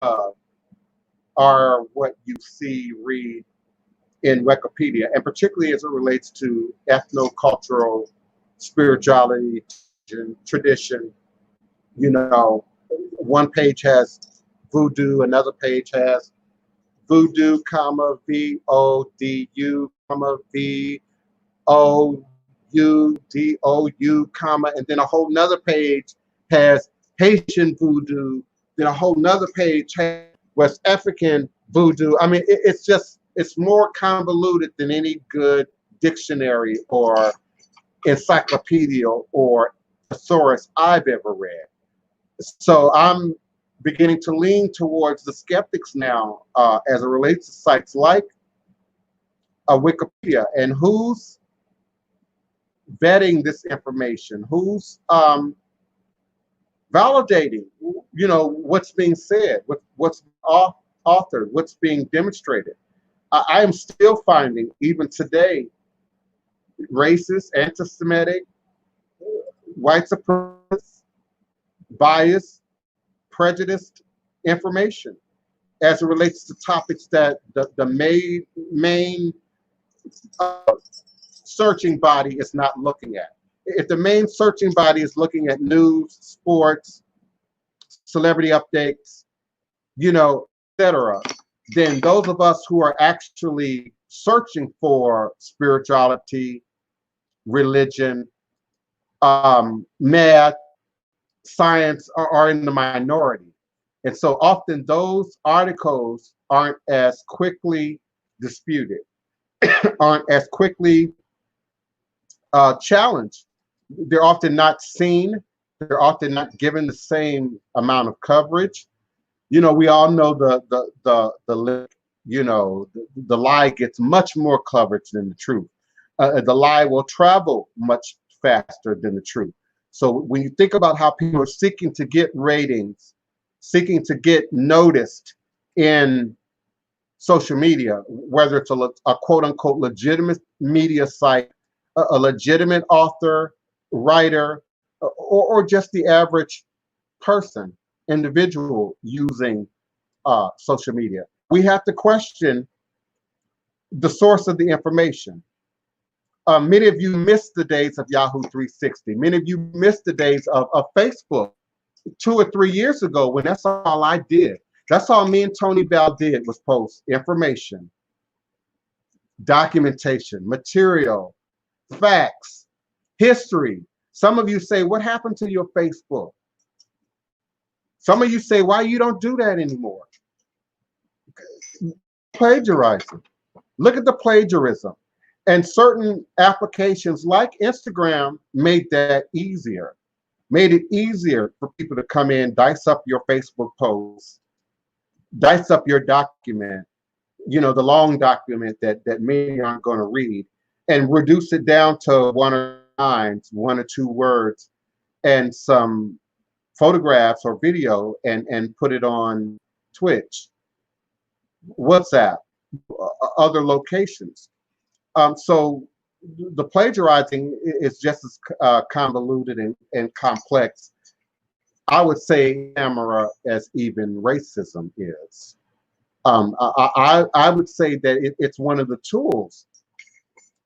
of are what you see, read in Wikipedia, and particularly as it relates to ethno-cultural spirituality and tradition. One page has voodoo, another page has voodoo, comma, VODU, comma, VOUDOU, comma, and then a whole nother page has Haitian voodoo, then a whole nother page has West African voodoo. I mean, it's more convoluted than any good dictionary or encyclopedia or thesaurus I've ever read. So I'm beginning to lean towards the skeptics now as it relates to sites like Wikipedia, and who's vetting this information, who's validating, what's being said, what's authored, what's being demonstrated. I am still finding, even today, racist, anti-Semitic, white supremacist, biased, prejudiced information as it relates to topics that the main searching body is not looking at. If the main searching body is looking at news, sports, celebrity updates, etc., then those of us who are actually searching for spirituality, religion, math, science are in the minority. And so often those articles aren't as quickly disputed, aren't as quickly challenged. They're often not seen. They're often not given the same amount of coverage. We all know the lie gets much more coverage than the truth. The lie will travel much faster than the truth. So when you think about how people are seeking to get ratings, seeking to get noticed in social media, whether it's a quote unquote legitimate media site, a legitimate author, writer, or just the average person, individual using social media, we have to question the source of the information. Many of you missed the days of Yahoo 360. Many of you missed the days of Facebook 2 or 3 years ago, when that's all I did. That's all me and Tony Bell did, was post information, documentation, material, facts, history. Some of you say, what happened to your Facebook? Some of you say, why you don't do that anymore? Plagiarizing. Look at the plagiarism. And certain applications like Instagram made that easier, made it easier for people to come in, dice up your Facebook posts, dice up your document, the long document that many aren't going to read, and reduce it down to 1 or 2 lines, 1 or 2 words, and some photographs or video, and put it on Twitch, WhatsApp, other locations. So the plagiarizing is just as convoluted and complex, I would say, Tamara, as even racism is. I would say that it's one of the tools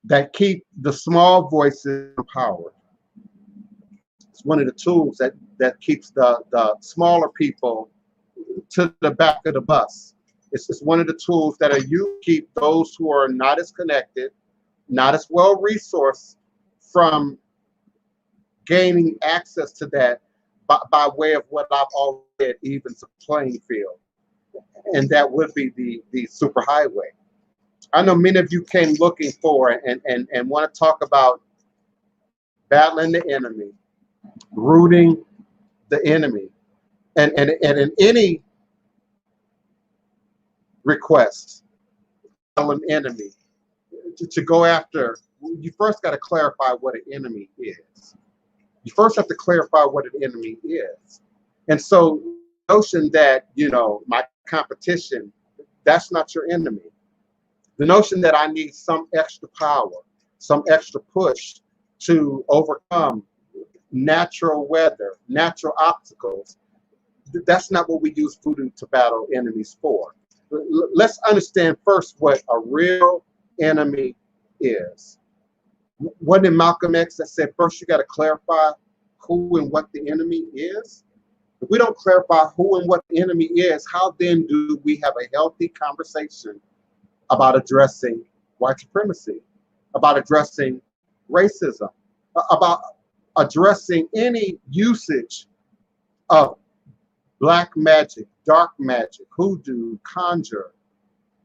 that keep the small voices empowered. It's one of the tools that keeps the smaller people to the back of the bus. It's just one of the tools that keep those who are not as connected, not as well resourced, from gaining access to that by way of what I've already evens the playing field. And that would be the superhighway. I know many of you came looking for and want to talk about battling the enemy, rooting the enemy. And in any request an enemy to go after. You first got to clarify what an enemy is. You first have to clarify what an enemy is. And so the notion that, you know, my competition, that's not your enemy. The notion that I need some extra power, some extra push to overcome natural weather, natural obstacles, that's not what we use voodoo to battle enemies for. Let's understand first what a real enemy is. Wasn't it Malcolm X that said first you got to clarify who and what the enemy is? If we don't clarify who and what the enemy is, how then do we have a healthy conversation about addressing white supremacy, about addressing racism, about addressing any usage of black magic, dark magic, hoodoo, conjure,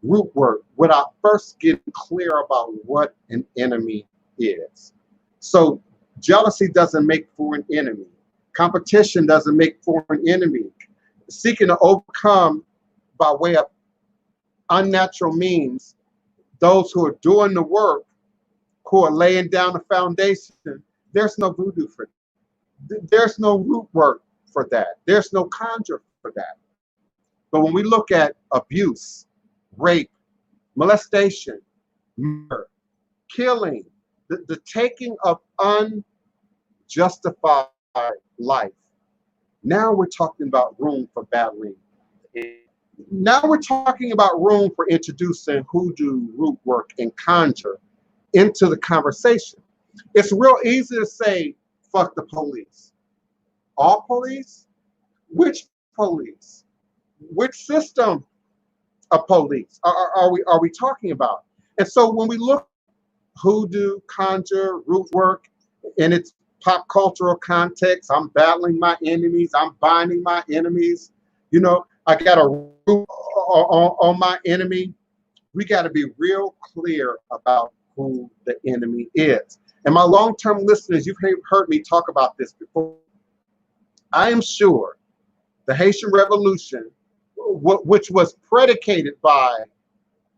root work, without first getting clear about what an enemy is? So jealousy doesn't make for an enemy. Competition doesn't make for an enemy. Seeking to overcome by way of unnatural means those who are doing the work, who are laying down the foundation, there's no voodoo for that. There's no root work for that. There's no conjure for that. But when we look at abuse, rape, molestation, murder, killing, the taking of unjustified life, now we're talking about room for battling. Now we're talking about room for introducing hoodoo, root work, and conjure into the conversation. It's real easy to say, fuck the police. All police? Which police? Which system of police are we talking about? And so when we look at hoodoo, conjure, root work in its pop cultural context, I'm battling my enemies, I'm binding my enemies, you know, I got a root on my enemy. We got to be real clear about who the enemy is. And my long-term listeners, you've heard me talk about this before. I am sure the Haitian Revolution, which was predicated by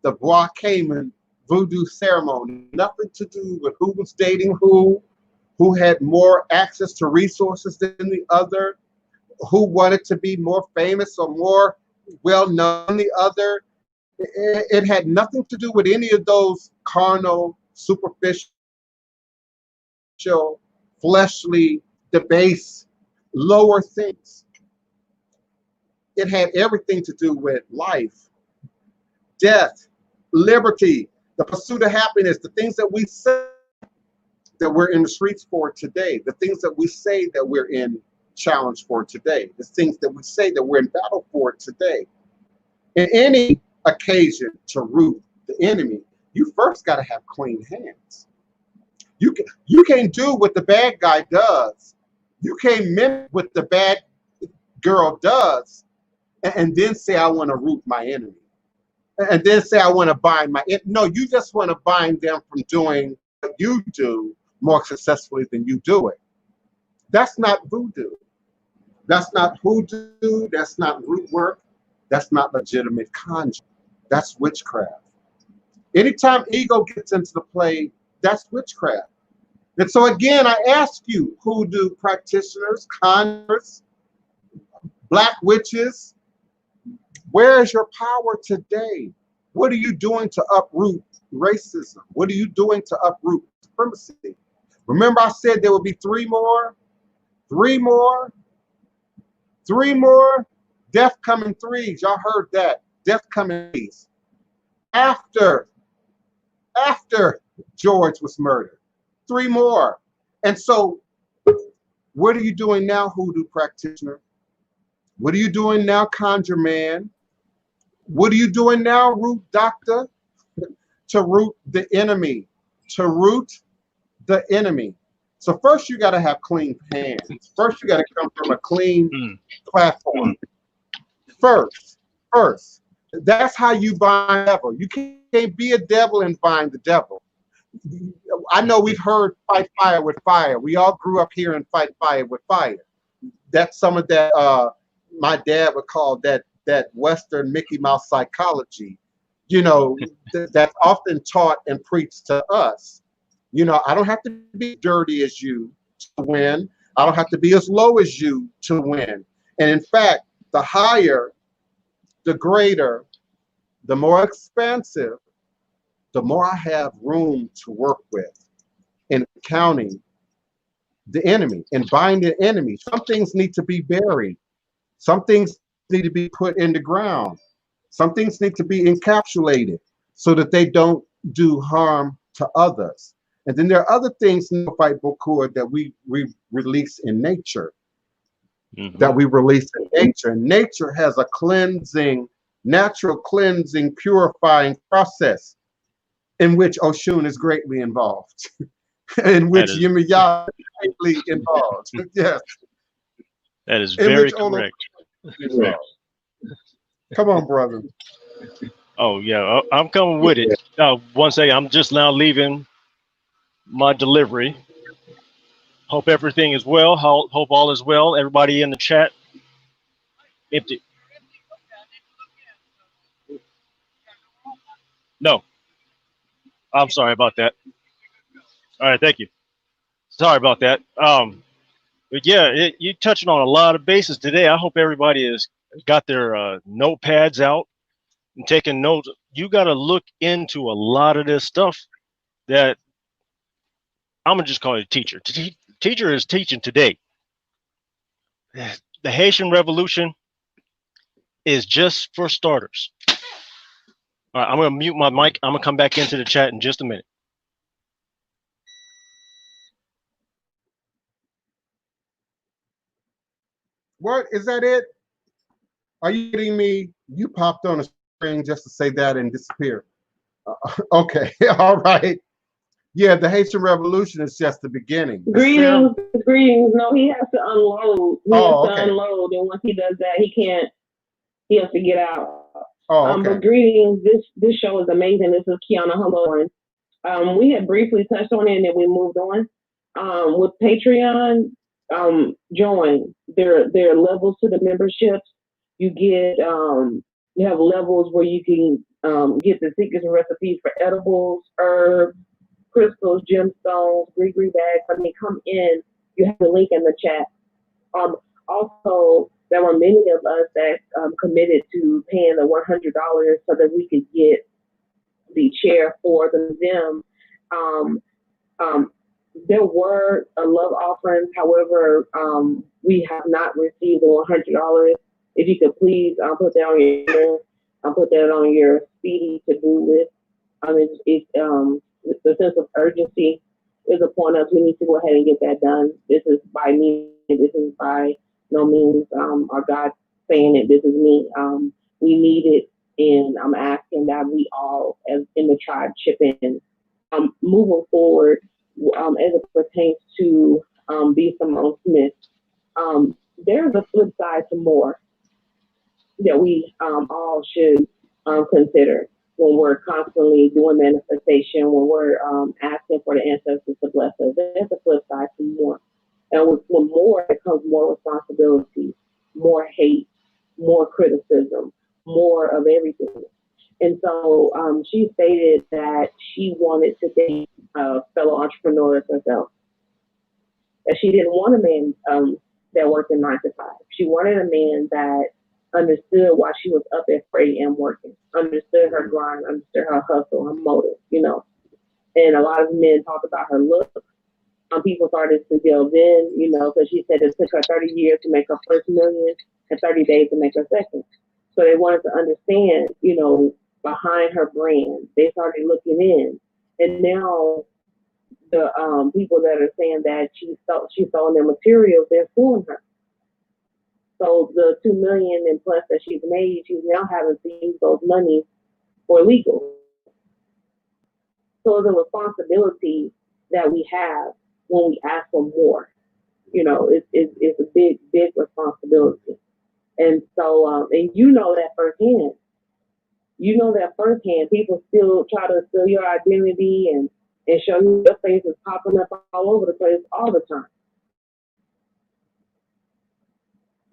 the Bois Cayman voodoo ceremony, nothing to do with who was dating who had more access to resources than the other, who wanted to be more famous or more well-known than the other. It had nothing to do with any of those carnal, superficial, fleshly, debased, lower things. It had everything to do with life, death, liberty, the pursuit of happiness, the things that we say that we're in the streets for today, the things that we say that we're in challenge for today, the things that we say that we're in battle for today. In any occasion to root the enemy, you first got to have clean hands. You can't do what the bad guy does. You can't mimic what the bad girl does and then say, I want to root my enemy. And then say, I want to bind my enemy. No, you just want to bind them from doing what you do more successfully than you do it. That's not voodoo. That's not hoodoo. That's not root work. That's not legitimate conjure. That's witchcraft. Anytime ego gets into the play, that's witchcraft. And so again, I ask you, hoodoo practitioners, conjurers, black witches, where is your power today? What are you doing to uproot racism? What are you doing to uproot supremacy? Remember I said there would be three more? Death coming threes. Y'all heard that. Death coming threes. After George was murdered. 3 more. And so what are you doing now, hoodoo practitioner? What are you doing now, conjure man? What are you doing now, root doctor? To root the enemy. To root the enemy. So first you got to have clean hands. First you got to come from a clean platform. First. That's how you bind the devil. You can't be a devil and bind the devil. I know we've heard fight fire with fire. We all grew up hearing fight fire with fire. That's some of that my dad would call that that Western Mickey Mouse psychology, you know, that's often taught and preached to us. You know, I don't have to be dirty as you to win. I don't have to be as low as you to win. And in fact, the higher, the greater, the more expansive, the more I have room to work with in counting the enemy and binding the enemy. Some things need to be buried. Some things need to be put in the ground. Some things need to be encapsulated so that they don't do harm to others. And then there are other things, Neophyte Bokur, that we release in nature. That we release in nature. And nature has a cleansing, natural cleansing, purifying process in which Oshun is greatly involved, in which Yemaya is greatly involved. Yes. That is very correct. Come on, brother. Oh, yeah, I'm coming with it. One second, I'm just now leaving my delivery. Hope everything is well. Hope all is well. Everybody in the chat. Empty. No. I'm sorry about that. All right, thank you. Sorry about that. But yeah, you're touching on a lot of bases today. I hope everybody has got their notepads out and taking notes. You got to look into a lot of this stuff that I'm gonna just call it a teacher. Teacher is teaching today. The Haitian Revolution is just for starters. All right, I'm gonna mute my mic. I'm gonna come back into the chat in just a minute. What is that? It? Are you kidding me? You popped on a screen just to say that and disappear. Okay, all right. Yeah, the Haitian Revolution is just the beginning. Greetings. No, he has to unload. He has to unload, and once he does that, he has to get out. But greetings. This show is amazing. This is Kiana Humble. We had briefly touched on it, and then we moved on. With Patreon, join. There are levels to the memberships. You get you have levels where you can get the secrets and recipes for edibles, herbs, crystals, gemstones, gree bags. I mean, come in. You have the link in the chat. Also, there were many of us that committed to paying the $100 so that we could get the chair for the museum. There were love offerings. However, we have not received the $100. If you could please put that on your speedy to-do list. The sense of urgency is upon us. We need to go ahead and get that done. This is by me. This is by no means our God saying it. This is me. We need it, and I'm asking that we all, as in the tribe, chip in. Moving forward, as it pertains to B. Simone Smith, there's a flip side to more that we all should consider when we're constantly doing manifestation, when we're asking for the ancestors to bless us. There's a flip side to more. And with more, it comes more responsibility, more hate, more criticism, more of everything. And so she stated that she wanted to date fellow entrepreneurs herself. That she didn't want a man that worked in 9 to 5. She wanted a man that understood why she was up at 4 a.m. working, understood her grind, understood her hustle, her motive, you know. And a lot of men talk about her look. People started to delve in, you know, because she said it took her 30 years to make her first million and 30 days to make her second. So they wanted to understand, you know, behind her brand. They started looking in. And now the people that are saying that she's selling their materials, they're suing her. So the $2 million and plus that she's made, she's now having to use those monies for legal. So the responsibility that we have when we ask for more, you know, it's a big responsibility. And so, and you know that firsthand. You know that firsthand. People still try to steal your identity and show you your face is popping up all over the place all the time.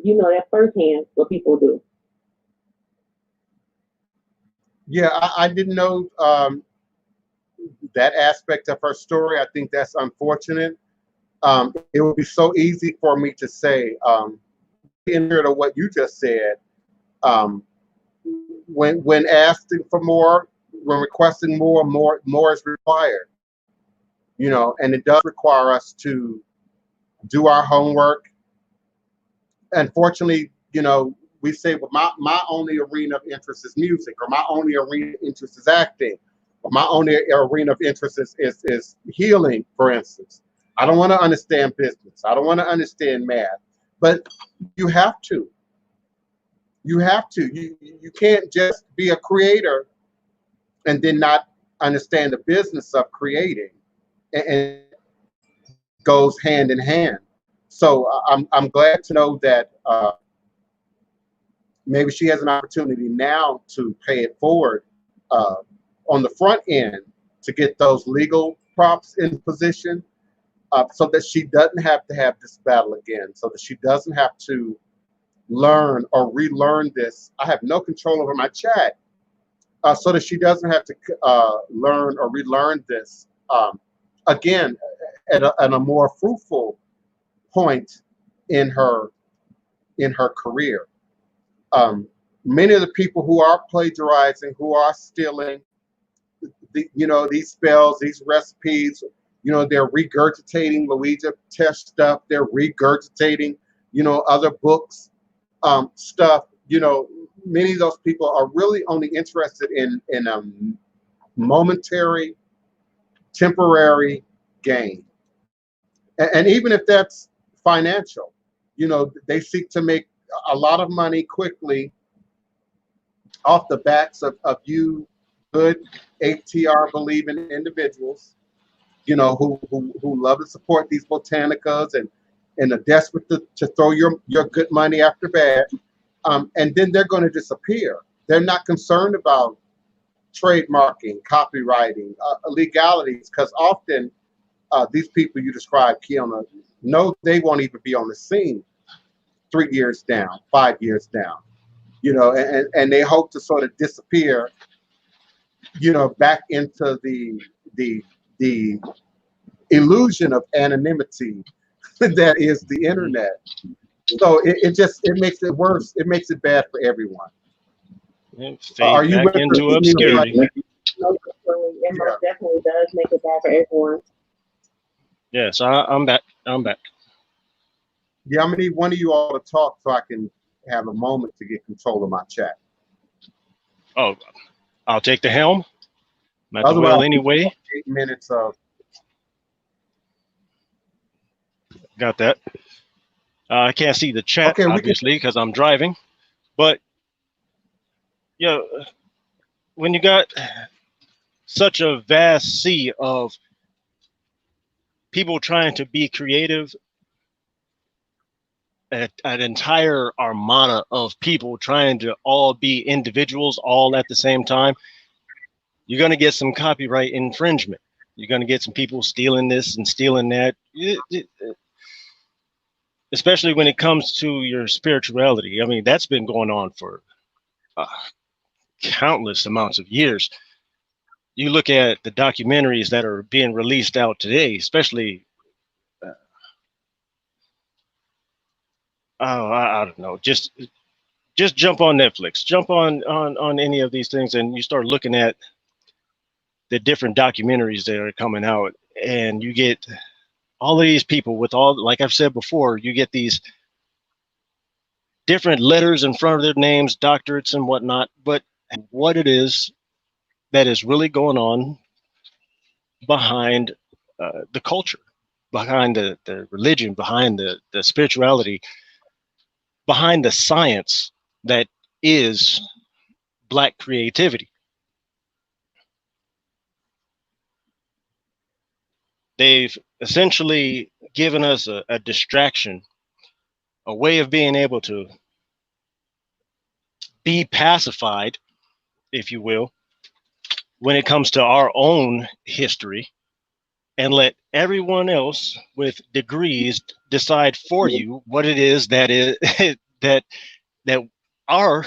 You know that firsthand what people do. Yeah, I didn't know that aspect of her story. I think that's unfortunate. It would be so easy for me to say, in to what you just said, um, when asking for more, when requesting more is required. And it does require us to do our homework. Unfortunately, we say, well, my only arena of interest is music, or my only arena of interest is acting, or my only arena of interest is healing, for instance. I don't want to understand business. I don't want to understand math. But you have to. You have to. You can't just be a creator and then not understand the business of creating. And it goes hand in hand. So I'm glad to know that maybe she has an opportunity now to pay it forward on the front end to get those legal props in position, so that she doesn't have to have this battle again, so that she doesn't have to learn or relearn this. I have no control over my chat, so that she doesn't have to learn or relearn this again at a more fruitful point in her career. Many of the people who are plagiarizing, who are stealing, these spells, these recipes, they're regurgitating Louisa Tesh stuff. They're regurgitating, other books, stuff. Many of those people are really only interested in momentary, temporary gain, and even if that's financial, they seek to make a lot of money quickly off the backs of you good ATR believing individuals, who love to support these botanicas and are desperate to throw your good money after bad. And then they're going to disappear. They're not concerned about trademarking, copywriting, legalities, because often these people you described, Kiona, no, they won't even be on the scene 3 years down, 5 years down, and they hope to sort of disappear, back into the illusion of anonymity that is the internet. So it makes it worse. It makes it bad for everyone. Are you back into obscurity? It most definitely does make it bad for everyone. Yes, I'm back. I'm back. Yeah, I'm gonna need one of you all to talk so I can have a moment to get control of my chat. Oh, I'll take the helm. I'm at the Otherwise, wheel anyway. 8 minutes of. Got that. I can't see the chat, Okay, obviously, because I'm driving. But when you got such a vast sea of people trying to be creative, an entire armada of people trying to all be individuals all at the same time, you're going to get some copyright infringement. You're going to get some people stealing this and stealing that, especially when it comes to your spirituality. I mean, that's been going on for countless amounts of years. You look at the documentaries that are being released out today, especially I don't know, just jump on Netflix, jump on any of these things, and you start looking at the different documentaries that are coming out, and you get all of these people with all, like I've said before, you get these different letters in front of their names, doctorates and whatnot, but what it is that is really going on behind the culture, behind the religion, behind the spirituality, behind the science that is Black creativity. They've essentially given us a distraction, a way of being able to be pacified, if you will, when it comes to our own history, and let everyone else with degrees decide for you what it is that is that our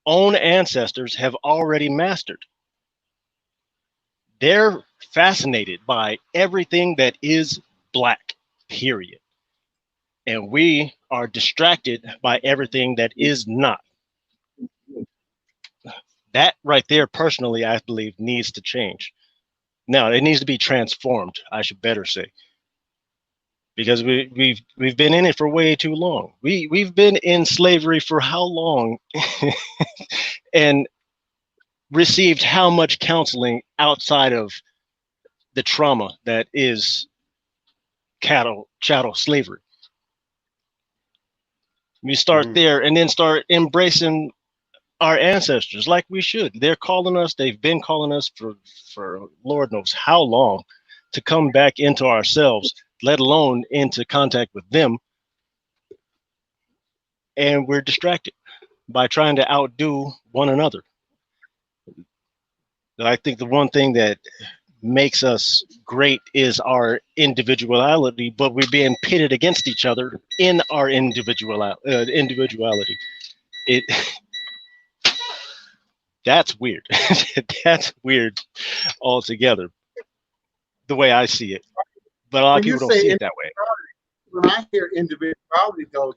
own ancestors have already mastered. They're fascinated by everything that is Black, period. And we are distracted by everything that is not. That right there, personally, I believe needs to change. Now, it needs to be transformed, I should better say, because we've been in it for way too long. We've been in slavery for how long, and received how much counseling outside of the trauma that is chattel slavery. We start there and then start embracing our ancestors like we should. They're calling us, they've been calling us for Lord knows how long, to come back into ourselves, let alone into contact with them. And we're distracted by trying to outdo one another. I think the one thing that makes us great is our individuality, but we're being pitted against each other in our individuality. It that's weird. That's weird altogether, the way I see it. But a lot of people don't see it that way. When I hear individuality, though,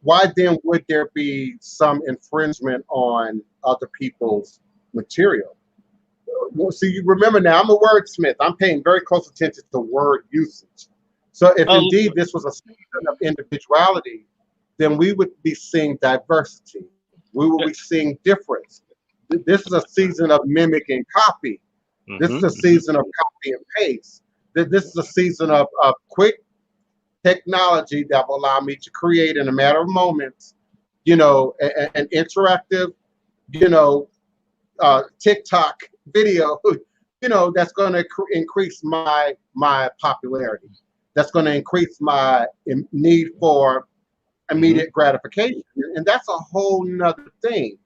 why then would there be some infringement on other people's material? Well, see, you remember now, I'm a wordsmith. I'm paying very close attention to word usage. So if indeed this was a season of individuality, then we would be seeing diversity. We will be seeing difference. This is a season of mimic and copy. This is a season of copy and paste. This is a season of quick technology that will allow me to create in a matter of moments, you know, an interactive, you know, TikTok video, you know, that's going to increase my popularity. That's going to increase my need for immediate gratification, and that's a whole nother thing.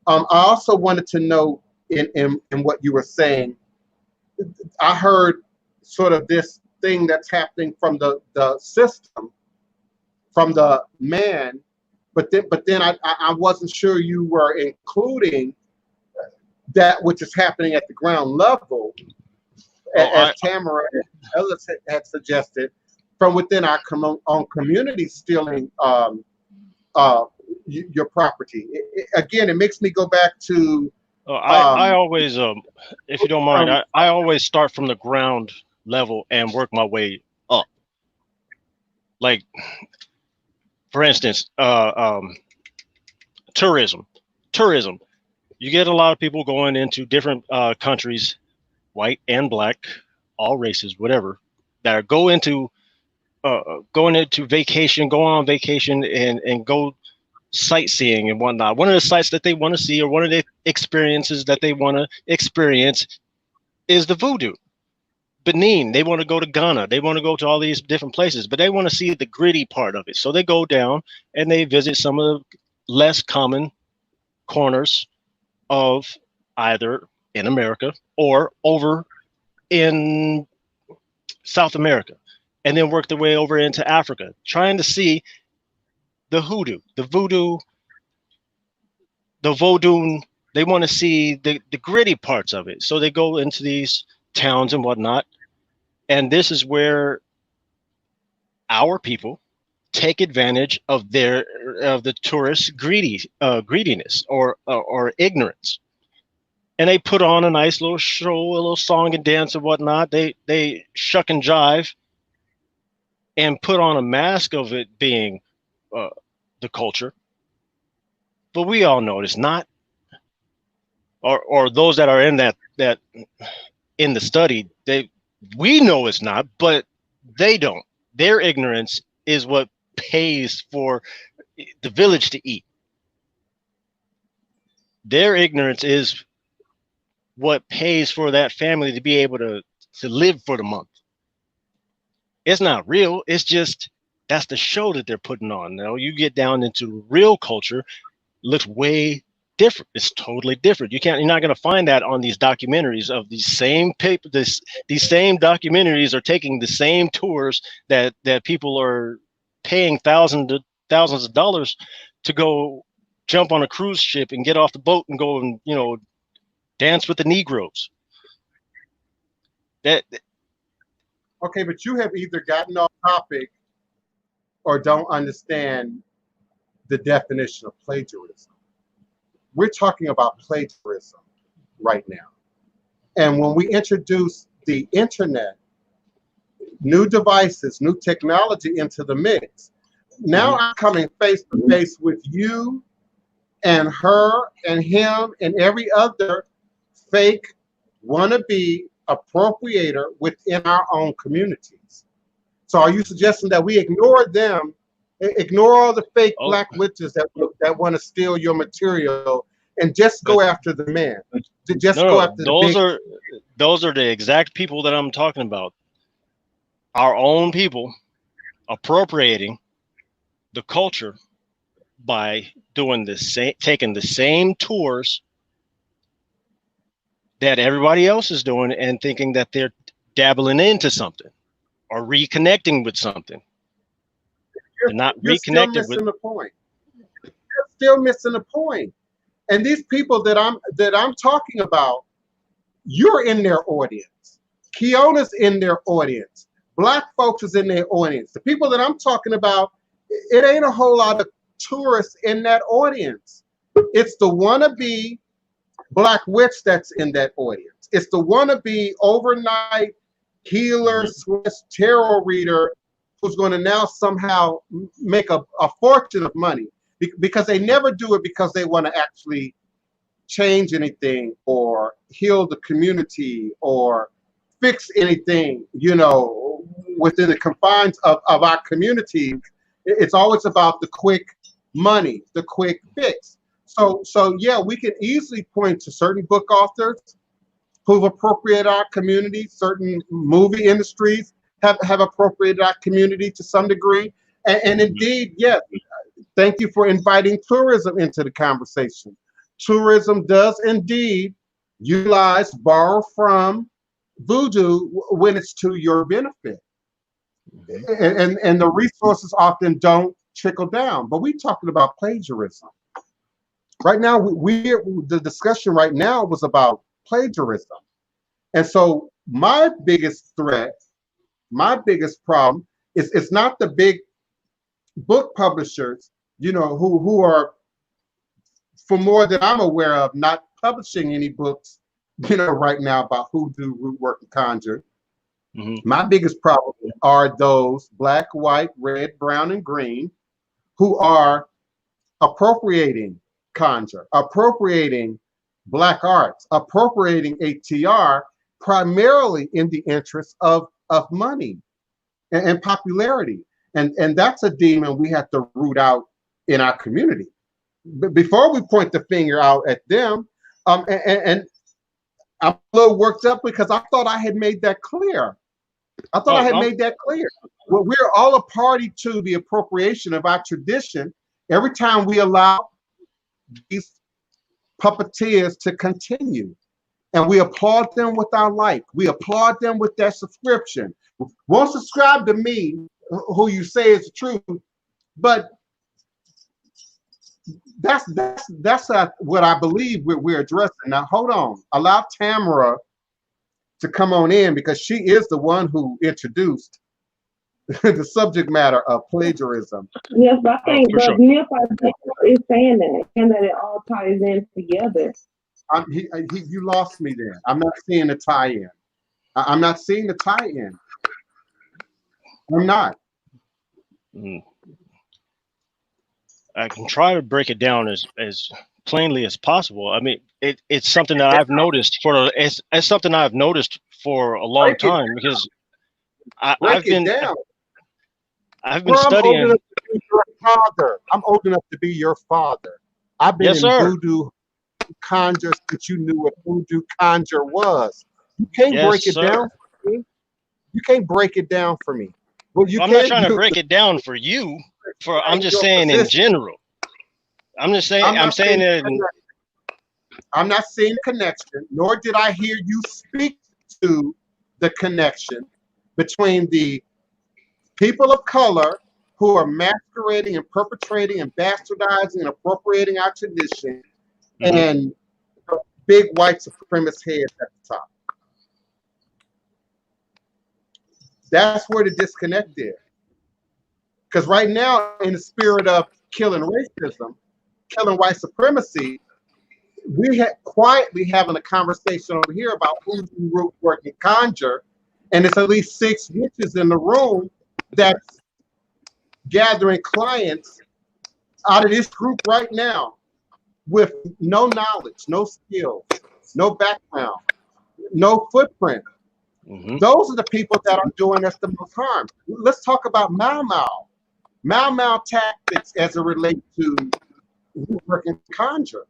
I also wanted to know in what you were saying. I heard sort of this thing that's happening from the system, from the man, but then I wasn't sure you were including that which is happening at the ground level, as Tamara and others had suggested, from within our own community, stealing your property. Again, it makes me go back to. I always, if you don't mind, I always start from the ground level and work my way up. Like, for instance, tourism. You get a lot of people going into different countries, white and Black, all races, whatever, that are going into vacation, go on vacation and go sightseeing and whatnot. One of the sites that they want to see, or one of the experiences that they want to experience, is the voodoo. Benin, they want to go to Ghana, they want to go to all these different places, but they want to see the gritty part of it. So they go down and they visit some of the less common corners of either in America or over in South America, and then work their way over into Africa, trying to see the hoodoo, the voodoo, the vodun. They want to see the gritty parts of it. So they go into these towns and whatnot. And this is where our people take advantage of the tourists' greediness or ignorance. And they put on a nice little show, a little song and dance and whatnot. They shuck and jive and put on a mask of it being the culture. But we all know it's not. Or those that are in that in the study, we know it's not, but they don't. Their ignorance is what pays for the village to eat. Their ignorance is what pays for that family to be able to live for the month. It's not real. It's just, that's the show that they're putting on. Now you get down into real culture, looks way different. It's totally different. You're not going to find that on these documentaries of these same paper. These same documentaries are taking the same tours that people are paying thousands of dollars to go jump on a cruise ship and get off the boat and go and, you know, dance with the Negroes. That Okay, but you have either gotten off topic or don't understand the definition of plagiarism. We're talking about plagiarism right now. And when we introduce the internet, new devices, new technology into the mix, now I'm coming face to face with you and her and him and every other fake wannabe appropriator within our own communities. So are you suggesting that we ignore them, ignore all the fake black witches that want to steal your material and just go after the man? Go after those are the exact people that I'm talking about. Our own people appropriating the culture by doing the same, taking the same tours that everybody else is doing and thinking that they're dabbling into something or reconnecting with something. They're not reconnected with the point. You're still missing the point. And these people that I'm talking about, you're in their audience. Kiona's in their audience. Black folks is in their audience. The people that I'm talking about, it ain't a whole lot of tourists in that audience. It's the wannabe black witch that's in that audience. It's the wannabe overnight healer / tarot reader who's going to now somehow make a fortune of money because they never do it because they want to actually change anything or heal the community or fix anything, you know, within the confines of our community. It's always about the quick money, the quick fix. So yeah, we can easily point to certain book authors who've appropriated our community. Certain movie industries have appropriated our community to some degree. And indeed, yes, thank you for inviting tourism into the conversation. Tourism does indeed utilize, borrow from voodoo when it's to your benefit. And the resources often don't trickle down. But we're talking about plagiarism. Right now, the discussion right now was about plagiarism. And so my biggest threat, my biggest problem is it's not the big book publishers, you know, who are, for more than I'm aware of, not publishing any books, you know, right now about hoodoo, root work, and conjure. My biggest problem are those black, white, red, brown, and green who are appropriating conjure, appropriating black arts, appropriating ATR primarily in the interest of money and popularity. And that's a demon we have to root out in our community. But before we point the finger out at them, and I'm a little worked up because I thought I had made that clear. Made that clear. Well, we're all a party to the appropriation of our tradition every time we allow these puppeteers to continue. And we applaud them with our like. We applaud them with their subscription. Won't subscribe to me, who you say is the truth, but that's what I believe we're addressing. Now, hold on. Allow Tamara to come on in because she is the one who introduced the subject matter of plagiarism. Yes, but I think is saying that it all ties in together. You lost me there. I'm not seeing the tie-in. I'm not seeing the tie-in. I'm not. I can try to break it down as plainly as possible. I mean, it's something that I've noticed it's something I've noticed for a long time because I've been studying. I'm old enough to be your father. I've been in voodoo conjure since you knew what voodoo conjure was. You can't break it down for me. You can't break it down for me. Well, I'm not trying to break it down for you. I'm just saying in general. I'm just saying. I'm saying it. I'm not seeing connection, nor did I hear you speak to the connection between the people of color who are masquerading and perpetrating and bastardizing and appropriating our tradition, and big white supremacist heads at the top. That's where the disconnect is. Because right now, in the spirit of killing racism, killing white supremacy, we quietly having a conversation over here about who do root work and conjure, and it's at least 6 witches in the room that's gathering clients out of this group right now with no knowledge, no skills, no background, no footprint. Those are the people that are doing us the most harm. Let's talk about Mau Mau. Mau Mau tactics as it relates to root work and conjure.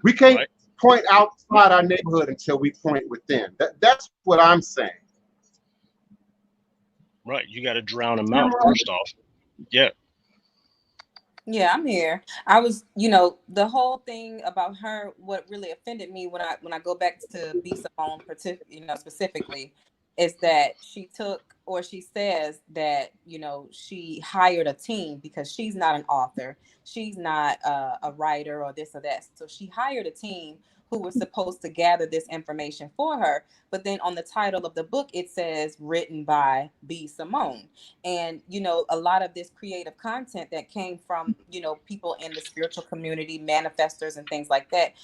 We can't point outside our neighborhood until we point within. That's what I'm saying. Right. You got to drown them out first off. Yeah. Yeah, I'm here. I was, the whole thing about her, what really offended me when I go back to B. Simone, specifically, is that she says that, she hired a team because she's not an author. She's not a writer or this or that. So she hired a team who was supposed to gather this information for her. But then on the title of the book, it says written by B. Simone. And, a lot of this creative content that came from, people in the spiritual community, manifestors and things like that,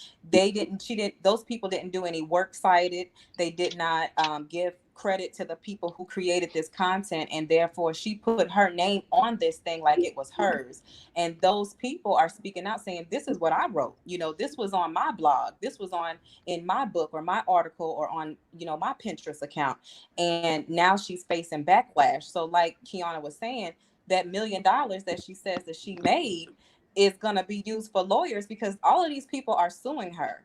those people didn't do any works cited. They did not give credit to the people who created this content, and therefore she put her name on this thing like it was hers. And those people are speaking out saying, this is what I wrote, this was on my blog, this was in my book or my article or on my Pinterest account. And now she's facing backlash. So like Kiana was saying, that $1 million that she says that she made is going to be used for lawyers, because all of these people are suing her,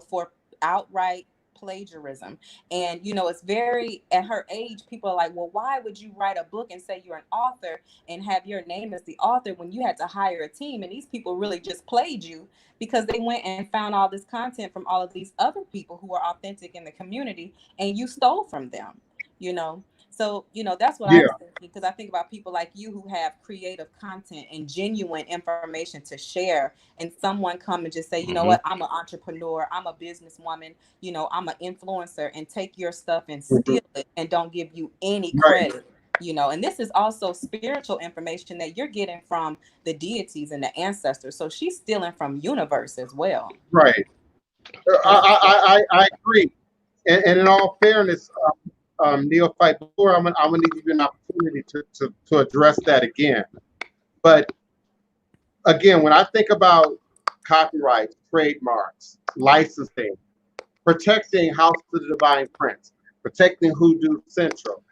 for outright plagiarism. And it's very, at her age, people are like, well, why would you write a book and say you're an author and have your name as the author when you had to hire a team? And these people really just played you because they went and found all this content from all of these other people who are authentic in the community, and you stole from them, So, that's what I was thinking, because I think about people like you who have creative content and genuine information to share, and someone come and just say, you know what, I'm an entrepreneur, I'm a businesswoman, I'm an influencer, and take your stuff and steal it and don't give you any credit, and this is also spiritual information that you're getting from the deities and the ancestors. So she's stealing from universe as well. Right. I agree. And in all fairness, Neophyte, before I'm gonna need you an opportunity to address that again. But again, when I think about copyright, trademarks, licensing, protecting House of the Divine Prince, protecting Hoodoo Central,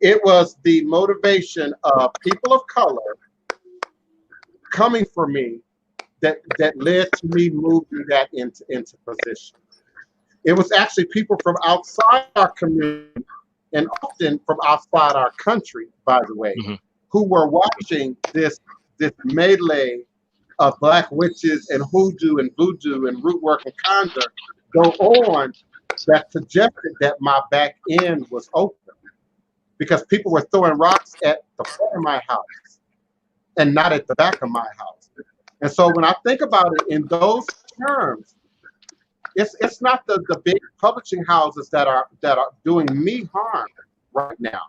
it was the motivation of people of color coming for me that led to me moving that into position. It was actually people from outside our community, and often from outside our country, by the way, who were watching this melee of black witches and hoodoo and voodoo and root work and conjure go on, that suggested that my back end was open, because people were throwing rocks at the front of my house and not at the back of my house. And so when I think about it in those terms, it's not the big publishing houses that are doing me harm right now.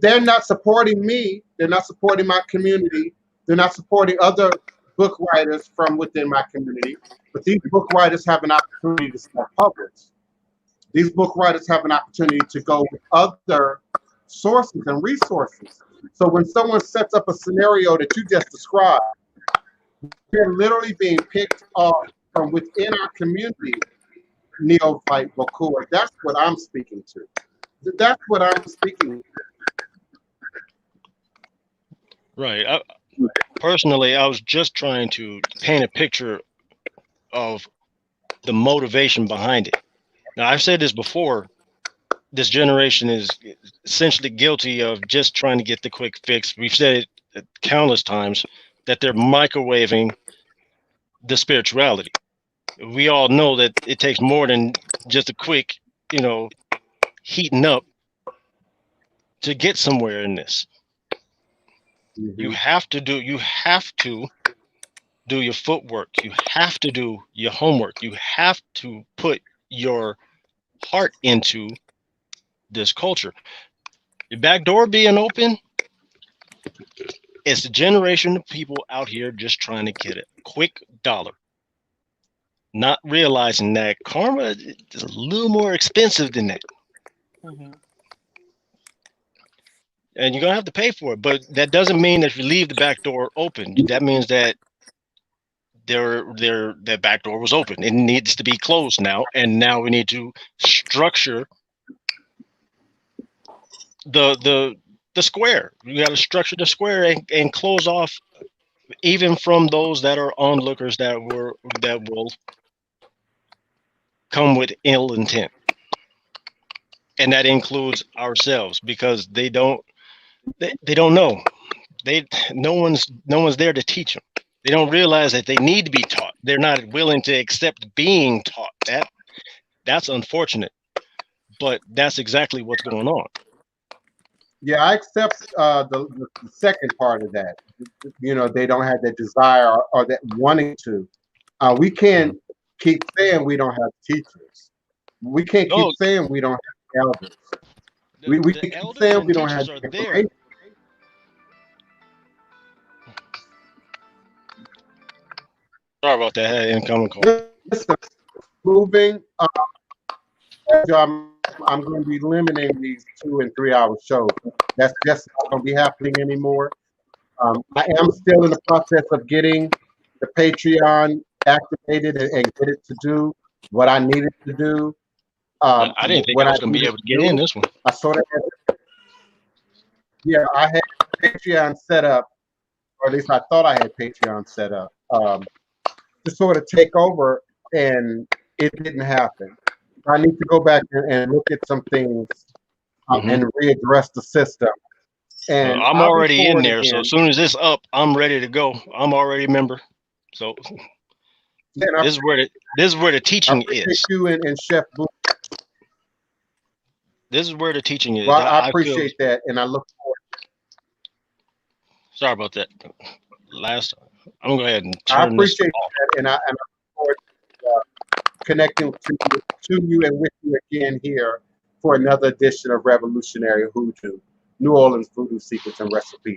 They're not supporting me. They're not supporting my community. They're not supporting other book writers from within my community. But these book writers have an opportunity to self-publish. These book writers have an opportunity to go with other sources and resources. So when someone sets up a scenario that you just described, they're literally being picked off from within our community, Neophyte Bokor. That's what I'm speaking to. That's what I'm speaking to. Right. Personally, I was just trying to paint a picture of the motivation behind it. Now, I've said this before. This generation is essentially guilty of just trying to get the quick fix. We've said it countless times that they're microwaving the spirituality. We all know that it takes more than just a quick, heating up to get somewhere in this. You have to do your footwork. You have to do your homework. You have to put your heart into this culture. Your back door being open, it's a generation of people out here just trying to get a quick dollar, not realizing that karma is a little more expensive than that. Mm-hmm. And you're gonna have to pay for it. But that doesn't mean that if you leave the back door open, that means that that back door was open. It needs to be closed now, and now we need to structure the square. You got to structure the square and close off even from those that are onlookers that will come with ill intent, and that includes ourselves, because they don't know. No one's there to teach them. They don't realize that they need to be taught. They're not willing to accept being taught. That's unfortunate, but that's exactly what's going on. Yeah, I accept the second part of that. You know, they don't have that desire or that wanting to. We can't keep saying we don't have teachers. We can't keep saying we don't have elders. We keep saying we don't have are information. there. Sorry about that. I had an incoming call. Listen, moving. I'm going to be limiting these 2 and 3 hour shows. That's just not going to be happening anymore. I am still in the process of getting the Patreon activated and get it to do what I needed to do. I didn't think I was going to be able to get in this one. I sort of had, yeah, I had Patreon set up, or at least I thought I had Patreon set up to sort of take over, and it didn't happen. I need to go back and look at some things and readdress the system. And I'm already in there, so as soon as it's up, I'm ready to go. I'm already a member. So this is where the teaching is. You and Chef Blue. This is where the teaching is. Well, I appreciate that, and I look forward. Sorry about that. I'm gonna go ahead and I turn appreciate this off. that, and I look forward to connecting to you and with you again here for another edition of Revolutionary Hoodoo, New Orleans Voodoo Secrets and Recipes.